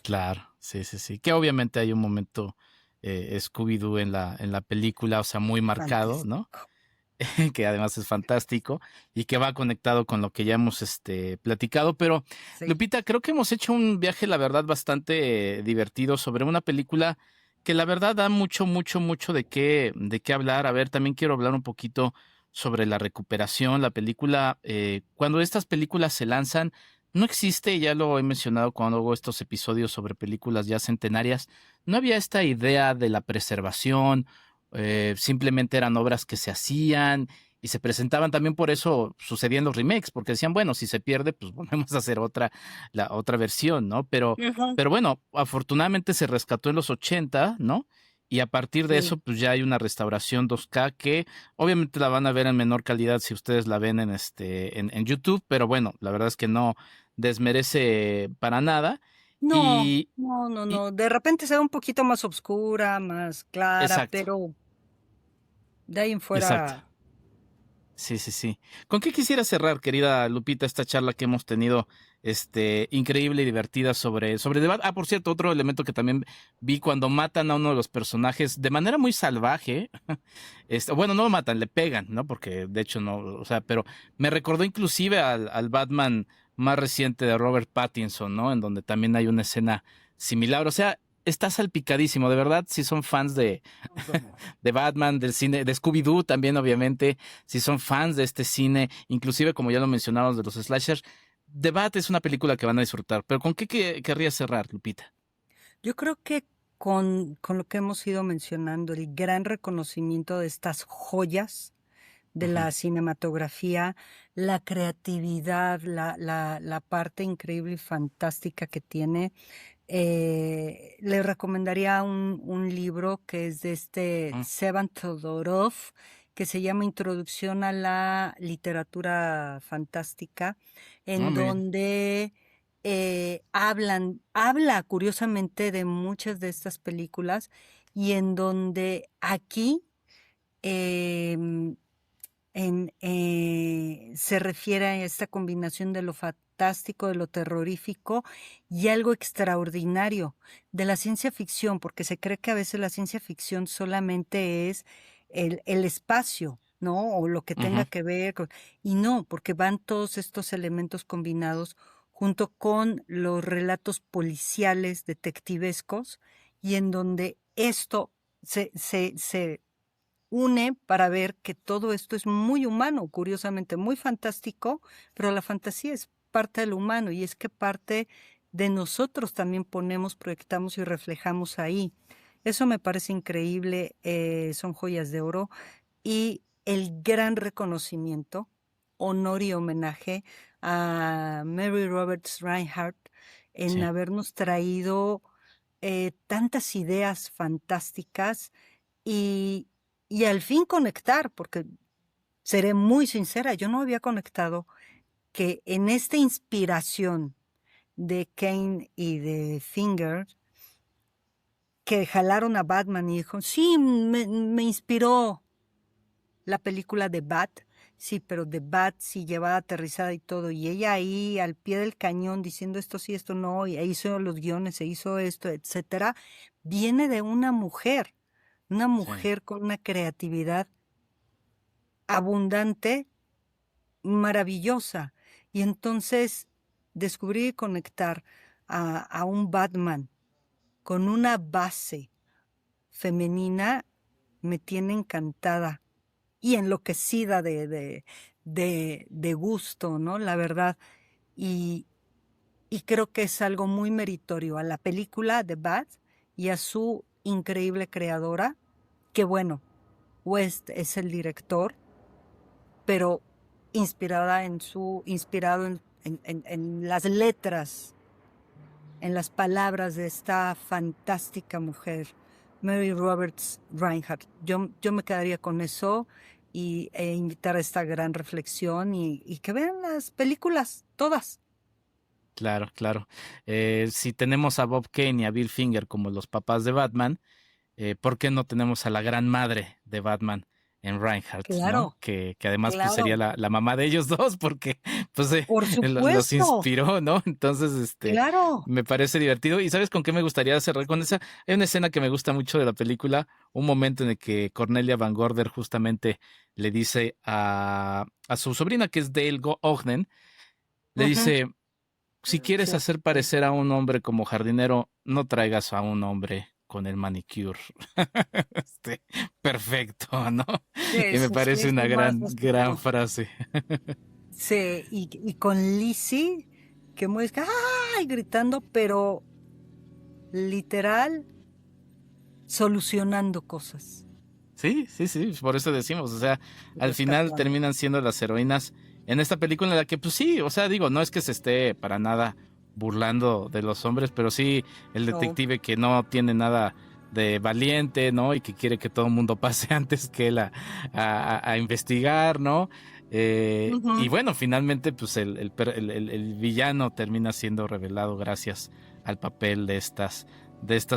Claro, sí. Que obviamente hay un momento Scooby-Doo en la película, o sea, muy marcado, fantástico, ¿no? Que además es fantástico y que va conectado con lo que ya hemos platicado. Pero, sí, Lupita, creo que hemos hecho un viaje, la verdad, bastante divertido sobre una película que la verdad da mucho de qué hablar. A ver, también quiero hablar un poquito sobre la recuperación. La película, cuando estas películas se lanzan, no existe, ya lo he mencionado cuando hago estos episodios sobre películas ya centenarias, no había esta idea de la preservación, simplemente eran obras que se hacían y se presentaban. También por eso sucedían los remakes, porque decían, bueno, si se pierde, pues volvemos a hacer la otra versión, ¿no? Pero bueno, afortunadamente se rescató en los 80, ¿no? Y a partir de eso, pues ya hay una restauración 2K que obviamente la van a ver en menor calidad si ustedes la ven en YouTube, pero bueno, la verdad es que no desmerece para nada. No. De repente se ve un poquito más oscura, más clara, exacto, pero de ahí en fuera. Exacto. Sí. ¿Con qué quisiera cerrar, querida Lupita, esta charla que hemos tenido, increíble y divertida sobre The Bat? Por cierto, otro elemento que también vi cuando matan a uno de los personajes de manera muy salvaje. Bueno, no lo matan, le pegan, ¿no? Porque de hecho no, o sea, pero me recordó inclusive al Batman más reciente de Robert Pattinson, ¿no? En donde también hay una escena similar. O sea, está salpicadísimo, de verdad, si son fans de Batman, del cine, de Scooby-Doo también, obviamente, si son fans de este cine, inclusive como ya lo mencionamos de los slashers, The Bat es una película que van a disfrutar. Pero ¿con qué querrías cerrar, Lupita? Yo creo que con lo que hemos ido mencionando, el gran reconocimiento de estas joyas de la cinematografía, la creatividad, la parte increíble y fantástica que tiene. Le recomendaría un libro que es de Sevan Todorov, que se llama Introducción a la Literatura Fantástica, en donde habla curiosamente de muchas de estas películas, y en donde aquí se refiere a esta combinación de lo fantástico, de lo terrorífico y algo extraordinario de la ciencia ficción, porque se cree que a veces la ciencia ficción solamente es el espacio, ¿no? O lo que tenga que ver y no, porque van todos estos elementos combinados junto con los relatos policiales, detectivescos, y en donde esto se une para ver que todo esto es muy humano, curiosamente muy fantástico, pero la fantasía es parte del humano y es que parte de nosotros también ponemos, proyectamos y reflejamos ahí. Eso me parece increíble, son joyas de oro y el gran reconocimiento, honor y homenaje a Mary Roberts Reinhardt en habernos traído tantas ideas fantásticas y al fin conectar, porque seré muy sincera, yo no había conectado que en esta inspiración de Kane y de Finger, que jalaron a Batman y dijo, sí, me inspiró la película de Bat, sí, pero de Bat sí llevada aterrizada y todo, y ella ahí al pie del cañón diciendo esto sí, esto no, y hizo los guiones, se hizo esto, etcétera, viene de una mujer con una creatividad abundante, maravillosa, y entonces descubrir y conectar a un Batman con una base femenina me tiene encantada y enloquecida de gusto, ¿no? La verdad. Y creo que es algo muy meritorio a la película de Bat y a su increíble creadora, que bueno, West es el director, pero inspirado en las letras, en las palabras de esta fantástica mujer, Mary Roberts Reinhardt. Yo me quedaría con eso e invitar a esta gran reflexión y que vean las películas, todas. Claro, claro. Si tenemos a Bob Kane y a Bill Finger como los papás de Batman, ¿por qué no tenemos a la gran madre de Batman en Reinhardt? Claro. ¿No? Que además Claro. pues, sería la mamá de ellos dos, porque pues Por los supuesto. inspiró, ¿no? Entonces, Claro. me parece divertido. ¿Y sabes con qué me gustaría cerrar con esa? Hay una escena que me gusta mucho de la película, un momento en el que Cornelia Van Gorder justamente le dice a su sobrina, que es Dale Ogden, le dice, si quieres Sí. hacer parecer a un hombre como jardinero, no traigas a un hombre con el manicure. Perfecto, ¿no? Y me parece una gran frase. Sí, y con Lizzie, que muy ¡ay! Gritando, pero literal solucionando cosas. Sí, por eso decimos, o sea, al final terminan siendo las heroínas en esta película en la que, pues sí, o sea, digo, no es que se esté para nada burlando de los hombres, pero sí el detective que no tiene nada de valiente, ¿no? Y que quiere que todo el mundo pase antes que él a investigar, ¿no? Y bueno, finalmente, pues el villano termina siendo revelado gracias al papel de estas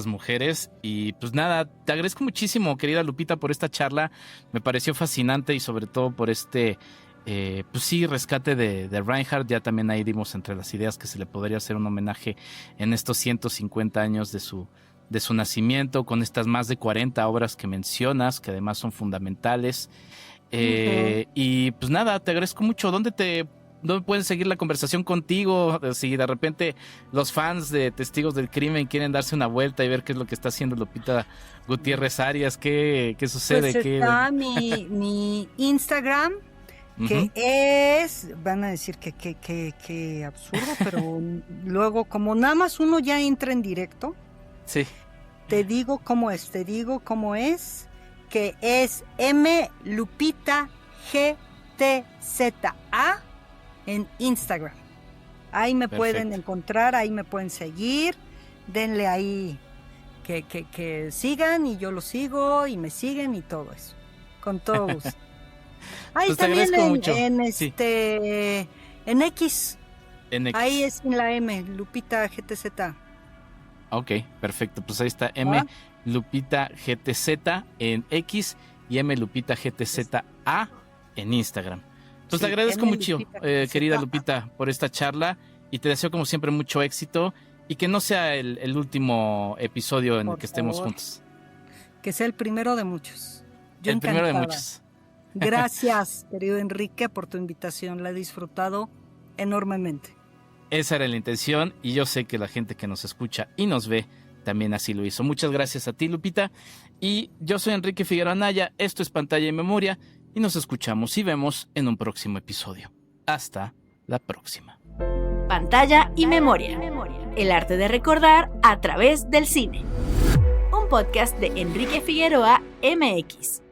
mujeres. Y pues nada, te agradezco muchísimo, querida Lupita, por esta charla. Me pareció fascinante y sobre todo por pues sí, rescate de Reinhardt. Ya también ahí dimos entre las ideas que se le podría hacer un homenaje en estos 150 años de su nacimiento, con estas más de 40 obras que mencionas, que además son fundamentales. Y pues nada, te agradezco mucho. ¿Dónde pueden seguir la conversación contigo? Si de repente los fans de Testigos del Crimen quieren darse una vuelta y ver qué es lo que está haciendo Lupita Gutiérrez Arias, ¿qué sucede? Pues está mi Instagram, que es, van a decir que absurdo, pero luego como nada más uno ya entra en directo, sí. Te digo cómo es, que es M Lupita GTZA en Instagram. Ahí me pueden encontrar, ahí me pueden seguir, denle ahí que sigan y yo lo sigo y me siguen y todo eso, con todo gusto. Ahí pues también en X, ahí es en la M, Lupita GTZ. Ok, perfecto, pues ahí está M Lupita GTZ en X y M Lupita GTZA en Instagram. Pues Sí, te agradezco M. mucho, Lupita. querida Lupita, por esta charla y te deseo como siempre mucho éxito y que no sea el último episodio en el Por que estemos favor. juntos. Que sea el primero de muchos. Yo El primero de encantada. muchos. Gracias, querido Enrique, por tu invitación. La he disfrutado enormemente. Esa era la intención y yo sé que la gente que nos escucha y nos ve también así lo hizo. Muchas gracias a ti, Lupita. Y yo soy Enrique Figueroa Anaya, esto es Pantalla y Memoria y nos escuchamos y vemos en un próximo episodio. Hasta la próxima. Pantalla y memoria. El arte de recordar a través del cine. Un podcast de Enrique Figueroa MX.